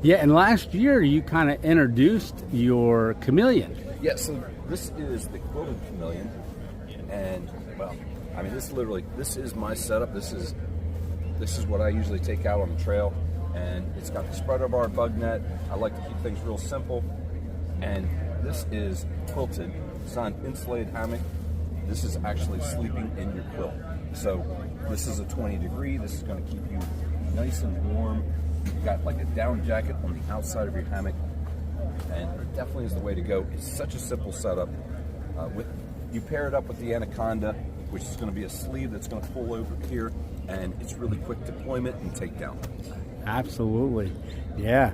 Yeah, and last year you kind of introduced your chameleon. Yeah, so this is the quilted chameleon, and well, I mean, this is my setup. This is what I usually take out on the trail. And it's got the spreader bar bug net. I like to keep things real simple. And this is quilted. It's not an insulated hammock. This is actually sleeping in your quilt. So this is a 20 degree. This is going to keep you nice and warm. You've got like a down jacket on the outside of your hammock. And it definitely is the way to go. It's such a simple setup. You pair it up with the Anaconda, which is going to be a sleeve that's going to pull over here. And it's really quick deployment and takedown. Absolutely. Yeah.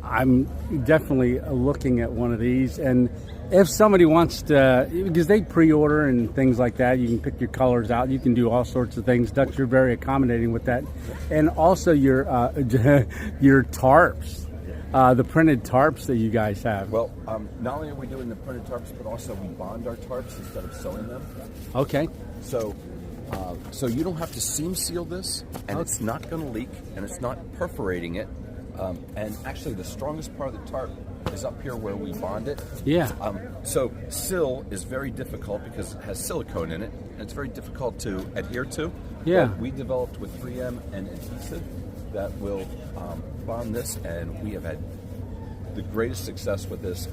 I'm definitely looking at one of these. And if somebody wants to, because they pre-order and things like that, you can pick your colors out. You can do all sorts of things. Dutch, you're very accommodating with that. And also your tarps, the printed tarps that you guys have. Well, not only are we doing the printed tarps, but also we bond our tarps instead of sewing them. Okay. So you don't have to seam seal this, and it's not going to leak, and it's not perforating it. And actually, the strongest part of the tarp is up here where we bond it. Yeah. So sill is very difficult because it has silicone in it, and it's very difficult to adhere to. Yeah. But we developed with 3M an adhesive that will bond this, and we have had the greatest success with this.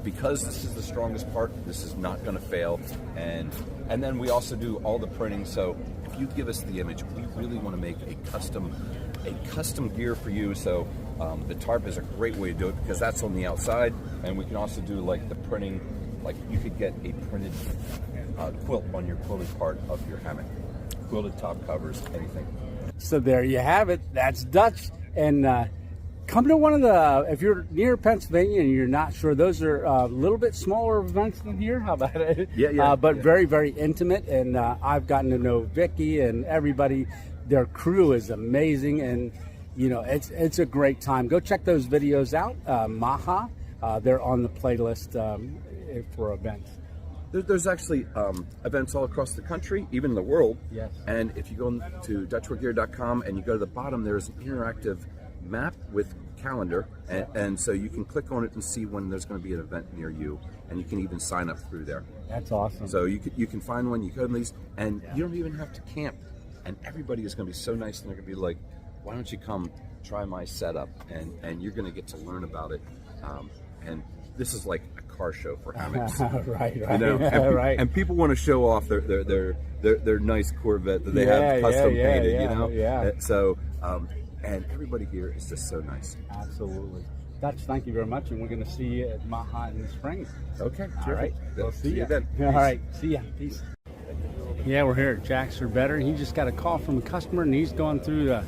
Because this is the strongest part, this is not going to fail. And then we also do all the printing. So if you give us the image, we really want to make a custom gear for you. So the tarp is a great way to do it because that's on the outside, and we can also do like the printing. Like you could get a printed quilt on your quilted part of your hammock, quilted top covers, anything. So there you have it. That's Dutch. And come to one of the, if you're near Pennsylvania and you're not sure, those are a little bit smaller events than here. How about it? Yeah. But very, very intimate. And I've gotten to know Vicky and everybody. Their crew is amazing. And, you know, it's a great time. Go check those videos out. Maha, they're on the playlist for events? There's actually events all across the country, even the world. Yes. And if you go to DutchWoodGear.com and you go to the bottom, there's an interactive map with calendar, and so you can click on it and see when there's going to be an event near you, and you can even sign up through there. That's awesome. So you can find one, you go to these, and you don't even have to camp, and everybody is going to be so nice, and they're going to be like, why don't you come try my setup, and you're going to get to learn about it, and this is like a car show for hammocks. Right. You know? Right. And people want to show off their nice Corvette that they have custom painted, you know? Yeah. So, and everybody here is just so nice. Absolutely. Dutch, thank you very much, and we're going to see you at Maha in the spring. Okay, all right. We'll see you then. All right, see ya. Peace. Yeah, we're here at Jack's or Better. He just got a call from a customer, and he's going through the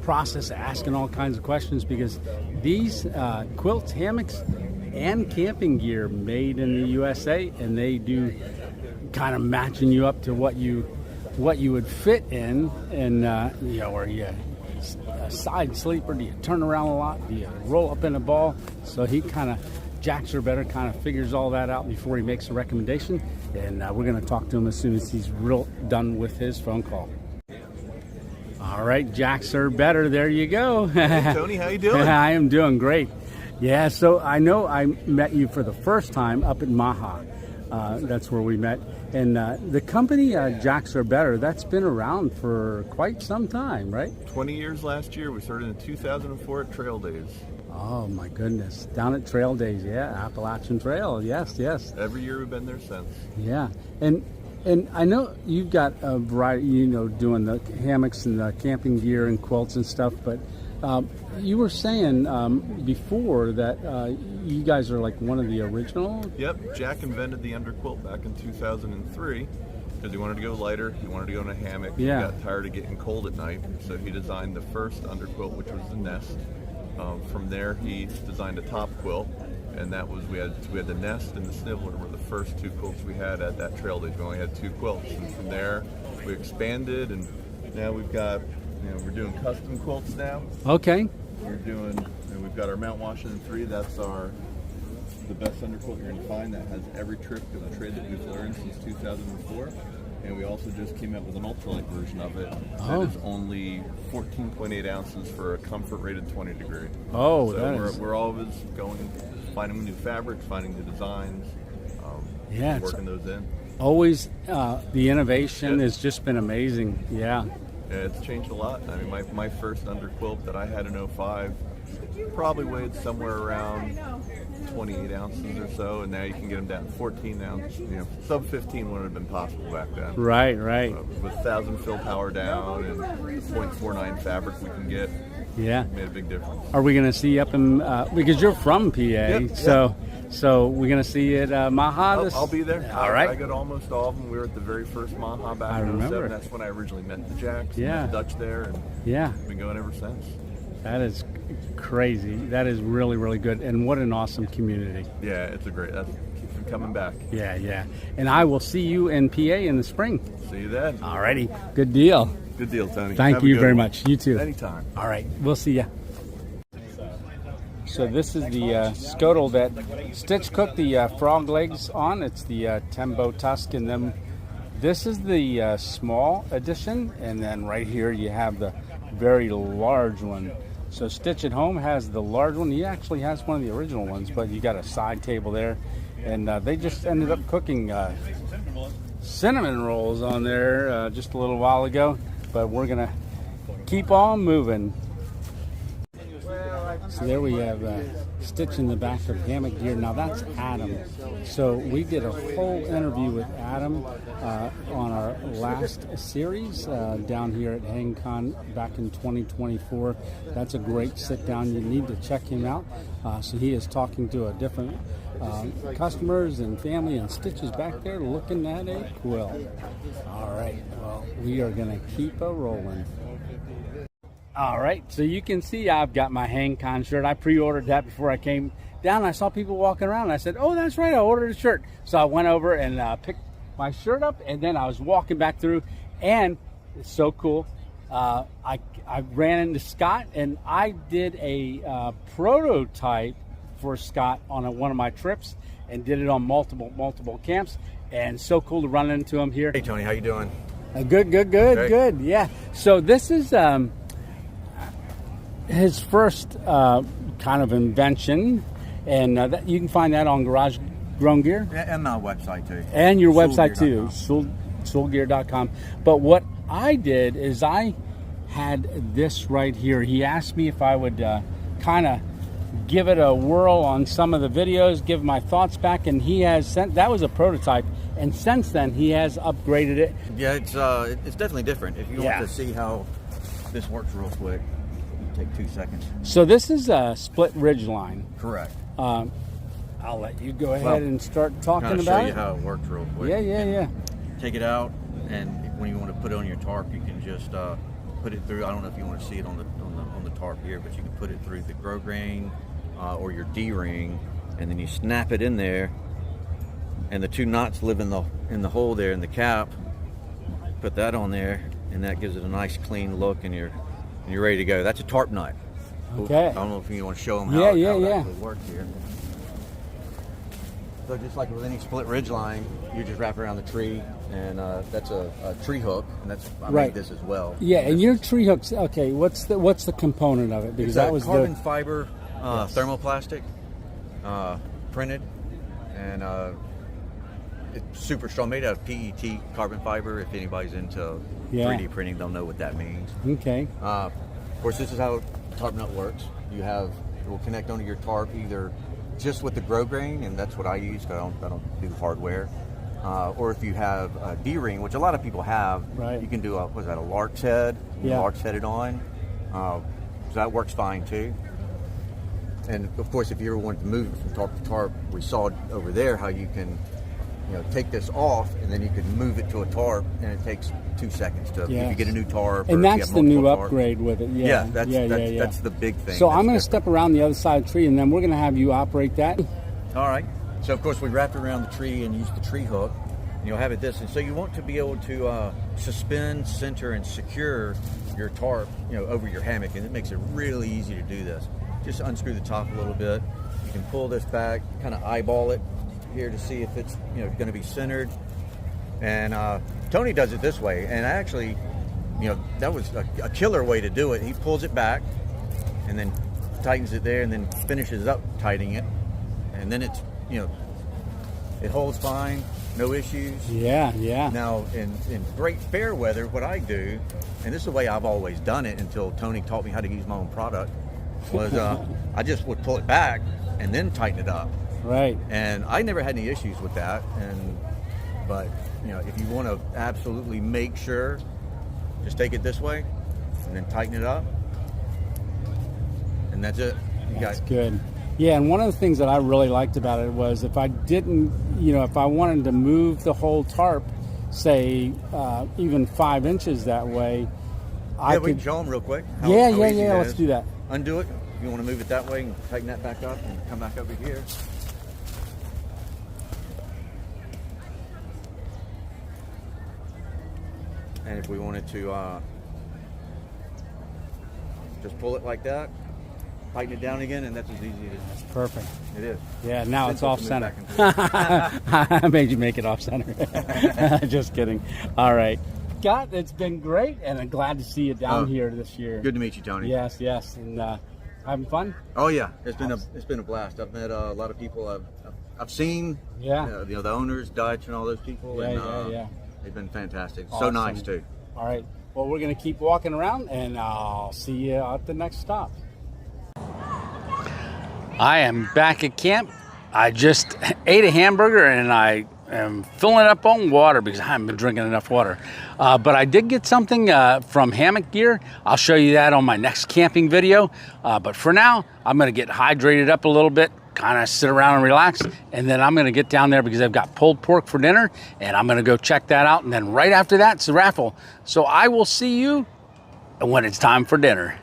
process of asking all kinds of questions because these quilts, hammocks, and camping gear made in the USA, and they do kind of matching you up to what you would fit in, and are you a side sleeper? Do you turn around a lot? Do you roll up in a ball? So he Jack's or Better kind of figures all that out before he makes a recommendation, and we're going to talk to him as soon as he's done with his phone call. All right, Jack's or Better, there you go. Hey, Tony, how you doing? I am doing great. Yeah, so I know I met you for the first time up at Maha. That's where we met. And the company, Jack's or Better, that's been around for quite some time, right? 20 years last year. We started in 2004 at Trail Days. Oh, my goodness. Down at Trail Days, yeah. Appalachian Trail, yes. Every year we've been there since. Yeah. And I know you've got a variety, doing the hammocks and the camping gear and quilts and stuff, but you were saying before that you guys are like one of the original? Yep, Jack invented the underquilt back in 2003 because he wanted to go lighter, he wanted to go in a hammock, Yeah. He got tired of getting cold at night, so he designed the first underquilt, which was the Nest. From there he designed a top quilt, and that was we had the Nest and the Sniveler were the first two quilts we had at that Trail Days. We only had two quilts, and from there we expanded, and now we've got we're doing custom quilts now. Okay. We've got our Mount Washington 3. That's the best underquilt you're going to find. That has every trick of the trade that we've learned since 2004. And we also just came out with an ultralight version of it. Oh. That is only 14.8 ounces for a comfort rated 20 degree. Oh, so we're always finding new fabrics, finding new designs, working those in. Always the innovation has just been amazing. Yeah. Yeah, it's changed a lot. I mean, my first underquilt that I had in 05 probably weighed somewhere around 28 ounces or so, and now you can get them down to 14 ounces. Sub 15 wouldn't have been possible back then. Right. With 1,000 fill power down and 0.49 fabric we can get. Yeah. Made a big difference. Are we going to see up in, because you're from PA, Yep. so we're going to see you at Maha? I'll be there. All right. I go to almost all of them. We were at the very first Maha back in 07. That's when I originally met the Jacks. Yeah. Met Dutch there. And been going ever since. That is crazy. That is really, really good. And what an awesome community. Yeah, it's a great, that keeps me coming back. Yeah. And I will see you in PA in the spring. See you then. All righty. Good deal. Good deal, Tony. Thank you very much. You too. Anytime. All right. We'll see ya. So this is the scuttle that Stitch cooked the frog legs on. It's the Tembo tusk, and then this is the small edition, and then right here you have the very large one. So Stitch at home has the large one. He actually has one of the original ones, but you got a side table there, and they just ended up cooking cinnamon rolls on there just a little while ago, but we're gonna keep on moving. So there we have Stitch in the back of HammockGear. Now that's Adam. So we did a whole interview with Adam on our last series down here at HangCon back in 2024. That's a great sit down. You need to check him out. So he is talking to a different customers and family, and Stitch is back there looking at a quilt. All right, well, we are going to keep a rolling. All right, so you can see I've got my HangCon shirt. I pre-ordered that before I came down. I saw people walking around, and I said, oh, that's right, I ordered a shirt. So I went over and picked my shirt up, and then I was walking back through, and it's so cool. I ran into Scott, and I did a prototype for Scott on one of my trips and did it on multiple camps. And so cool to run into him here. Hey Tony, how you doing? Good. Yeah. So this is his first kind of invention, and you can find that on Garage Grown Gear. And my website too. And your website too, soulgear.com. But what I did is I had this right here. He asked me if I would kind of give it a whirl on some of the videos, give my thoughts back, and he has sent, that was a prototype, and since then he has upgraded it. Yeah, it's definitely different. If you want to see how this works real quick, take 2 seconds. So this is a split ridge line. Correct. I'll let you go ahead and start talking about it. Show you how it works real quick. Yeah. Take it out, and when you want to put it on your tarp, you can just put it through. I don't know if you want to see it on the tarp here, but you can put it through the grow grain or your D-ring, and then you snap it in there, and the 2 knots live in the hole there in the cap. Put that on there, and that gives it a nice clean look, and you're ready to go. That's a tarp nut. Okay. I don't know if you want to show them how it actually works here. So just like with any split ridge line, you just wrap around the tree, and that's a tree hook, and I made this as well. Yeah, and your tree hooks. Okay, what's the component of it? Because that was carbon fiber thermoplastic printed, and it's super strong. Made out of PET carbon fiber. If anybody's into 3D printing, they'll know what that means. Okay. Of course, this is how tarp nut works. It will connect onto your tarp either just with the grow grain, and that's what I use because I don't do hardware. Or if you have a D-ring, which a lot of people have, you can do a lark's head. Lark's headed on. So that works fine too. And of course, if you ever want to move it from tarp to tarp, we saw over there how you can, take this off, and then you can move it to a tarp, and it takes 2 seconds to if you get a new tarp. And that's the new tarp. upgrade with it. That's the big thing. So I'm going to step around the other side of the tree, and then we're going to have you operate that. All right. So of course we wrapped around the tree and used the tree hook. And you'll have it this, and so you want to be able to suspend, center, and secure your tarp, over your hammock, and it makes it really easy to do this. Just unscrew the top a little bit. You can pull this back, kind of eyeball it here to see if it's going to be centered. And Tony does it this way, and actually, that was a killer way to do it. He pulls it back, and then tightens it there, and then finishes up tightening it, and then it's it holds fine, no issues. Yeah. Now in great fair weather, what I do, and this is the way I've always done it until Tony taught me how to use my own product, was I just would pull it back and then tighten it up. Right. And I never had any issues with that. But if you want to absolutely make sure, just take it this way and then tighten it up, and that's it. That's good. Yeah, and one of the things that I really liked about it was if I didn't, if I wanted to move the whole tarp, say even 5 inches that way, I could. We can show them real quick. Yeah. Let's do that. Undo it. You want to move it that way and tighten that back up and come back over here. And if we wanted to just pull it like that, tighten it down again, and that's as easy as That's perfect. It is. Yeah, now it's off center. I made you make it off center. Just kidding. All right. Scott, it's been great, and I'm glad to see you down here this year. Good to meet you, Tony. Yes, and having fun? Oh yeah, it's been a blast. I've met a lot of people. I've seen the owners, Dutch, and all those people. Yeah. They've been fantastic. Awesome. So nice too. All right. Well, we're gonna keep walking around, and I'll see you at the next stop. I am back at camp. I just ate a hamburger, and I am filling it up on water because I haven't been drinking enough water. But I did get something from HammockGear. I'll show you that on my next camping video. But for now, I'm gonna get hydrated up a little bit, kind of sit around and relax, and then I'm gonna get down there because I've got pulled pork for dinner, and I'm gonna go check that out, and then right after that, it's a raffle. So I will see you when it's time for dinner.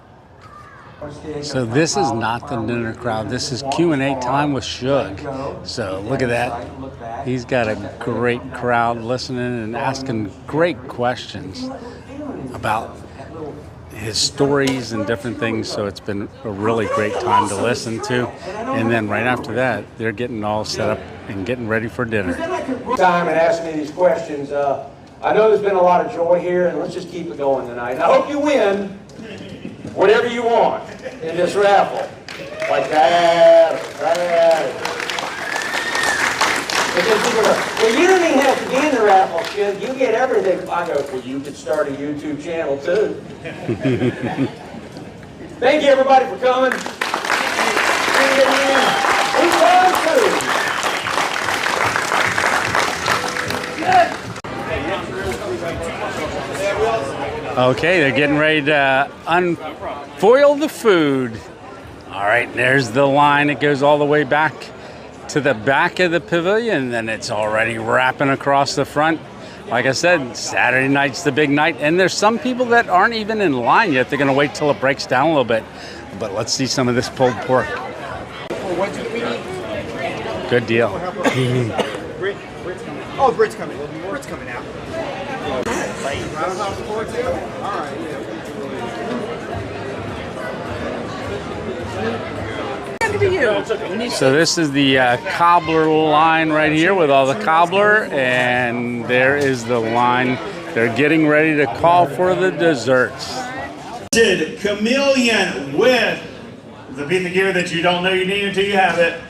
So this is not the dinner crowd. This is Q&A time with Shug. So look at that. He's got a great crowd listening and asking great questions about his stories and different things. So it's been a really great time to listen to. And then right after that, they're getting all set up and getting ready for dinner. Time and asking me these questions. I know there's been a lot of joy here, and let's just keep it going tonight. And I hope you win whatever you want in this raffle. Like that. Because people go, well, you don't even have to be in the raffle, kid. You get everything. I go, well, you could start a YouTube channel too. Thank you, everybody, for coming. Okay, they're getting ready to unfoil the food. All right, there's the line. It goes all the way back to the back of the pavilion, and then it's already wrapping across the front. Like I said, Saturday night's the big night, and there's some people that aren't even in line yet. They're going to wait till it breaks down a little bit. But let's see some of this pulled pork. Good deal. Oh, Brit's coming. Brit's coming out. So this is the cobbler line right here with all the cobbler, and there is the line. They're getting ready to call for the desserts. Chameleon with the piece of gear that you don't know you need until you have it.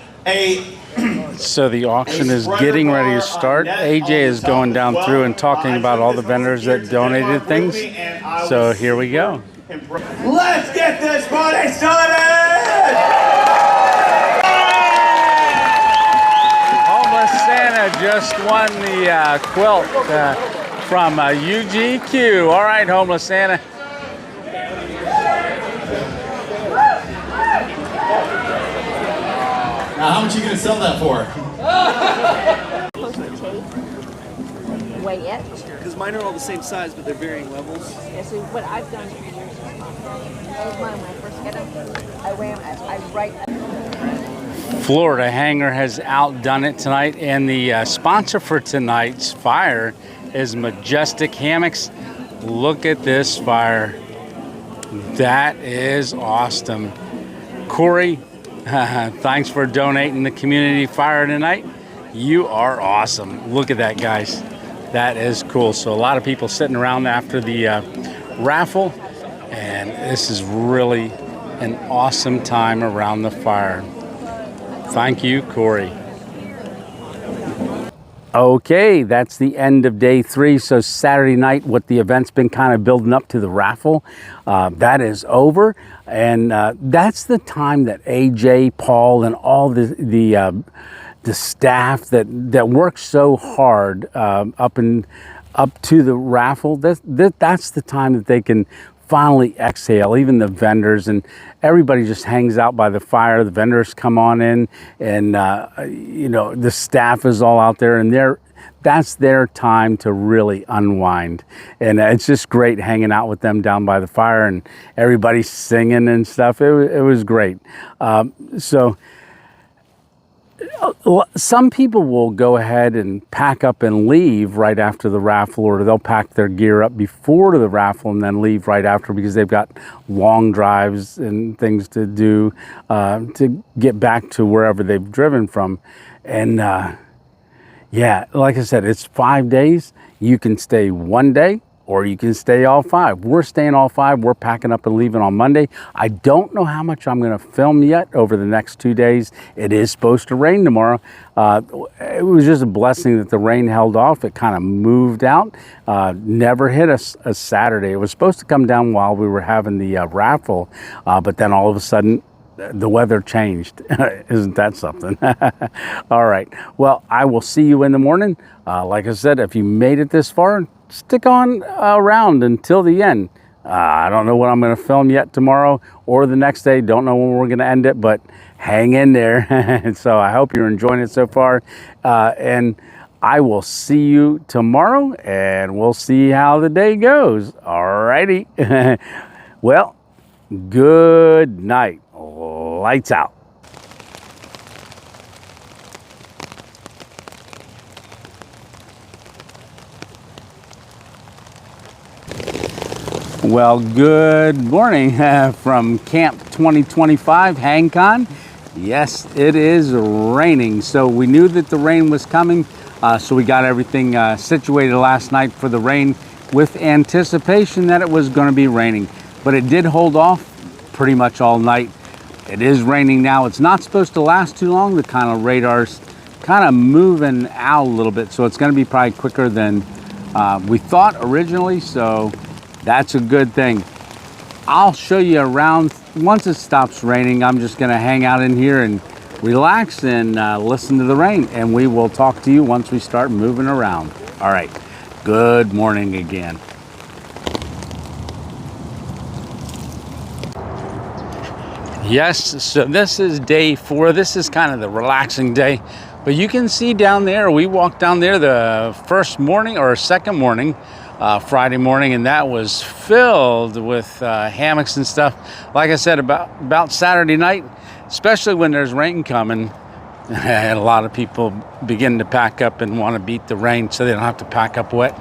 So the auction is getting ready to start. AJ is going down through and talking about all the vendors that donated things. So here we go. Let's get this party started! Homeless Santa just won the quilt from UGQ. All right, Homeless Santa. Now, how much are you going to sell that for? Weigh it. Because mine are all the same size, but they're varying levels. Yeah, so what I've done for years is mine when I first get them, I weigh them, I write. Florida Hanger has outdone it tonight, and the sponsor for tonight's fire is Majestic Hammocks. Look at this fire. That is awesome. Corey, thanks for donating the community fire tonight. You are awesome. Look at that, guys. That is cool. So a lot of people sitting around after the raffle, and this is really an awesome time around the fire. Thank you, Corey. Okay, that's the end of day 3. So Saturday night, what the event's been kind of building up to the raffle, that is over. And that's the time that AJ, Paul, and all the staff that works so hard up to the raffle, that's the time that they can finally exhale. Even the vendors and everybody just hangs out by the fire. The vendors come on in, and the staff is all out there, and that's their time to really unwind. And it's just great hanging out with them down by the fire, and everybody singing and stuff. It was great. So some people will go ahead and pack up and leave right after the raffle, or they'll pack their gear up before the raffle and then leave right after, because they've got long drives and things to do to get back to wherever they've driven from. And yeah, like I said, it's 5 days. You can stay one day, or you can stay all 5. We're staying all 5. We're packing up and leaving on Monday. I don't know how much I'm going to film yet over the next 2 days. It is supposed to rain tomorrow. It was just a blessing that the rain held off. It kind of moved out. Never hit us a Saturday. It was supposed to come down while we were having the raffle, but then all of a sudden, the weather changed. Isn't that something? All right. Well, I will see you in the morning. Like I said, if you made it this far, stick on around until the end. I don't know what I'm going to film yet tomorrow or the next day. Don't know when we're going to end it, but hang in there. So I hope you're enjoying it so far. And I will see you tomorrow, and we'll see how the day goes. All righty. Well, good night. Lights out. Well, good morning from Camp 2025, HangCon. Yes, it is raining. So we knew that the rain was coming. So we got everything situated last night for the rain with anticipation that it was going to be raining. But it did hold off pretty much all night. It is raining now. It's not supposed to last too long. The kind of radar's kind of moving out a little bit. So it's going to be probably quicker than we thought originally. So that's a good thing. I'll show you around. Once it stops raining, I'm just going to hang out in here and relax and listen to the rain. And we will talk to you once we start moving around. All right. Good morning again. Yes, so this is day 4. This is kind of the relaxing day. But you can see down there, we walked down there the first morning or second morning, Friday morning, and that was filled with hammocks and stuff. Like I said, about Saturday night, especially when there's rain coming, and a lot of people begin to pack up and want to beat the rain so they don't have to pack up wet.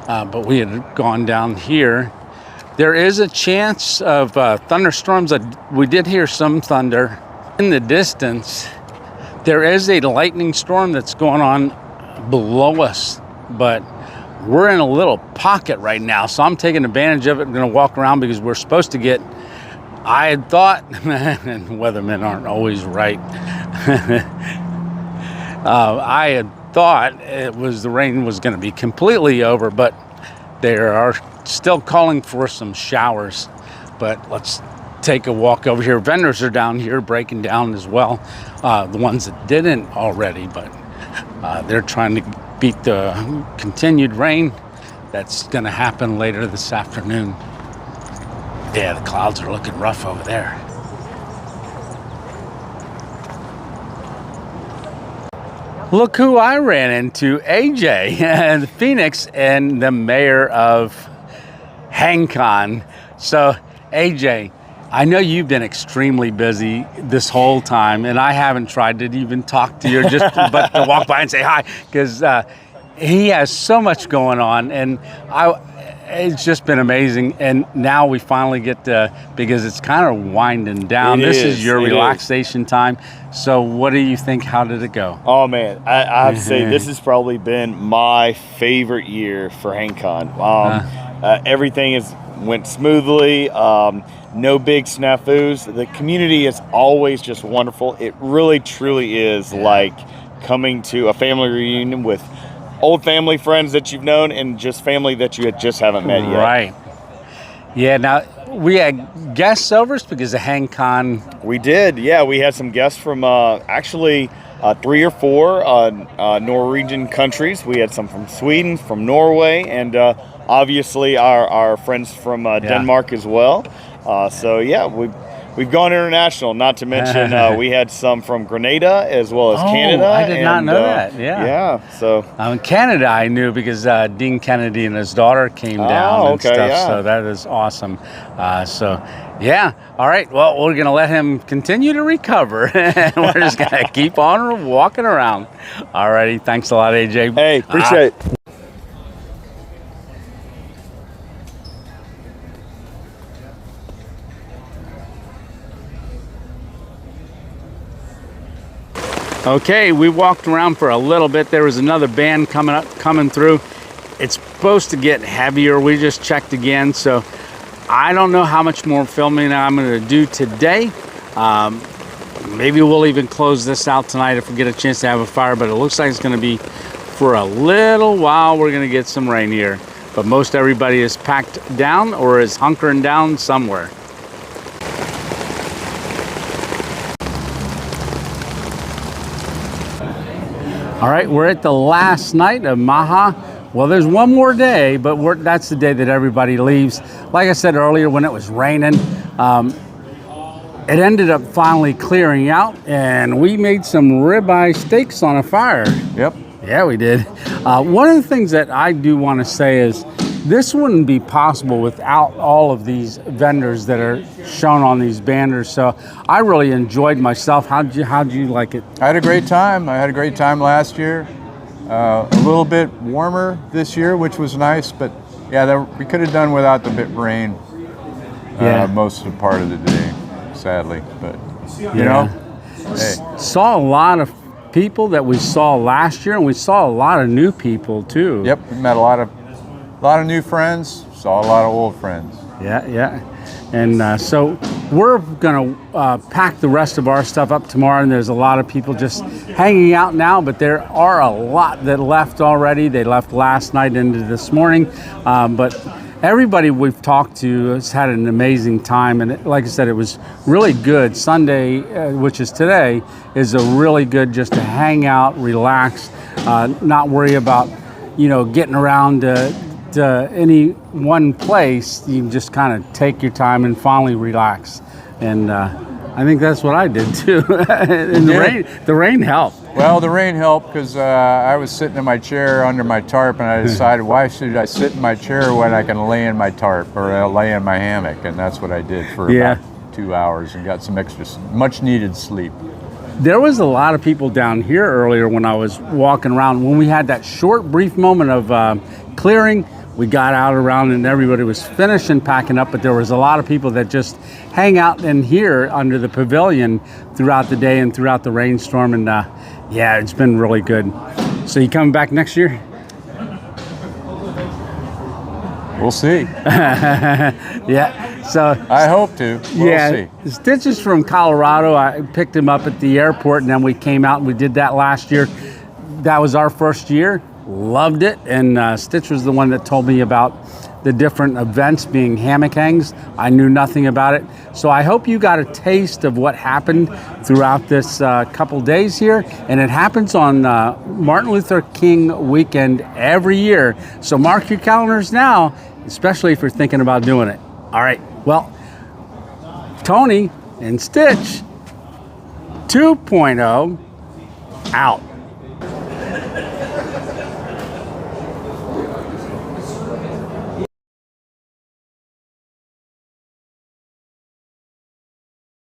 But we had gone down here. There is a chance of thunderstorms. We did hear some thunder in the distance. There is a lightning storm that's going on below us, but we're in a little pocket right now. So I'm taking advantage of it. I'm going to walk around because we're supposed to get, I had thought, and weathermen aren't always right. I had thought the rain was going to be completely over, but there are still calling for some showers. But let's take a walk over here. Vendors are down here breaking down as well. The ones that didn't already, but they're trying to beat the continued rain that's going to happen later this afternoon. Yeah, the clouds are looking rough over there. Look who I ran into, AJ, and Phoenix, and the mayor of HangCon. So, AJ, I know you've been extremely busy this whole time, and I haven't tried to even talk to you, but to walk by and say hi, because he has so much going on, and it's just been amazing. And now we finally get to, because it's kind of winding down. This is your relaxation time. So what do you think? How did it go? Oh man, I have to say this has probably been my favorite year for HangCon. Everything went smoothly. No big snafus. The community is always just wonderful. It really truly is like coming to a family reunion with old family friends that you've known and just family that you just haven't met yet. Right. Yeah, now we had guests over because of HangCon. We did, yeah. We had some guests from actually 3 or 4 Norwegian countries. We had some from Sweden, from Norway, and obviously our friends from Denmark as well. So yeah, we've gone international. Not to mention we had some from Grenada as well as Canada. I did not know that. Yeah. So Canada I knew because Dean Kennedy and his daughter came down and stuff. Yeah. So that is awesome. So yeah. All right. Well, we're gonna let him continue to recover. We're just gonna keep on walking around. All righty. Thanks a lot, AJ. Hey, appreciate it. Okay, we walked around for a little bit. There was another band coming through. It's supposed to get heavier. We just checked again, so I don't know how much more filming I'm going to do today. Maybe we'll even close this out tonight if we get a chance to have a fire, but it looks like it's going to be for a little while. We're going to get some rain here, but most everybody is packed down or is hunkering down somewhere. All right, we're at the last night of Maha. Well, there's one more day, but that's the day that everybody leaves. Like I said earlier, when it was raining, it ended up finally clearing out, and we made some ribeye steaks on a fire. Yep. Yeah, we did. One of the things that I do want to say is this wouldn't be possible without all of these vendors that are shown on these banners. So I really enjoyed myself. How'd you like it? I had a great time. I had a great time last year. A little bit warmer this year, which was nice, but yeah, we could have done without the bit rain. most of the part of the day, sadly. But you Yeah. know, hey, Saw a lot of people that we saw last year, and we saw a lot of new people too. yep, we met a lot of new friends, saw a lot of old friends. Yeah. And so we're going to pack the rest of our stuff up tomorrow, and there's a lot of people just hanging out now, but there are a lot that left already. They left last night into this morning, but everybody we've talked to has had an amazing time, and like I said, it was really good. Sunday, which is today, is a really good just to hang out, relax, not worry about, getting around to any one place. You can just kind of take your time and finally relax. And I think that's what I did too. And the rain helped. Well, the rain helped because I was sitting in my chair under my tarp, and I decided, why should I sit in my chair when I can lay in my tarp or lay in my hammock? And that's what I did for about 2 hours and got some extra, much needed sleep. There was a lot of people down here earlier when I was walking around. When we had that short, brief moment of clearing, we got out around and everybody was finishing packing up, but there was a lot of people that just hang out in here under the pavilion throughout the day and throughout the rainstorm. And yeah, it's been really good. So you coming back next year? We'll see. Yeah. So I hope to. We'll see. Stitch is from Colorado. I picked him up at the airport, and then we came out and we did that last year. That was our first year. Loved it. And Stitch was the one that told me about the different events being hammock hangs. I knew nothing about it. So I hope you got a taste of what happened throughout this couple days here. And it happens on Martin Luther King weekend every year. So mark your calendars now, especially if you're thinking about doing it. All right. Well, Tony and Stitch 2.0 out.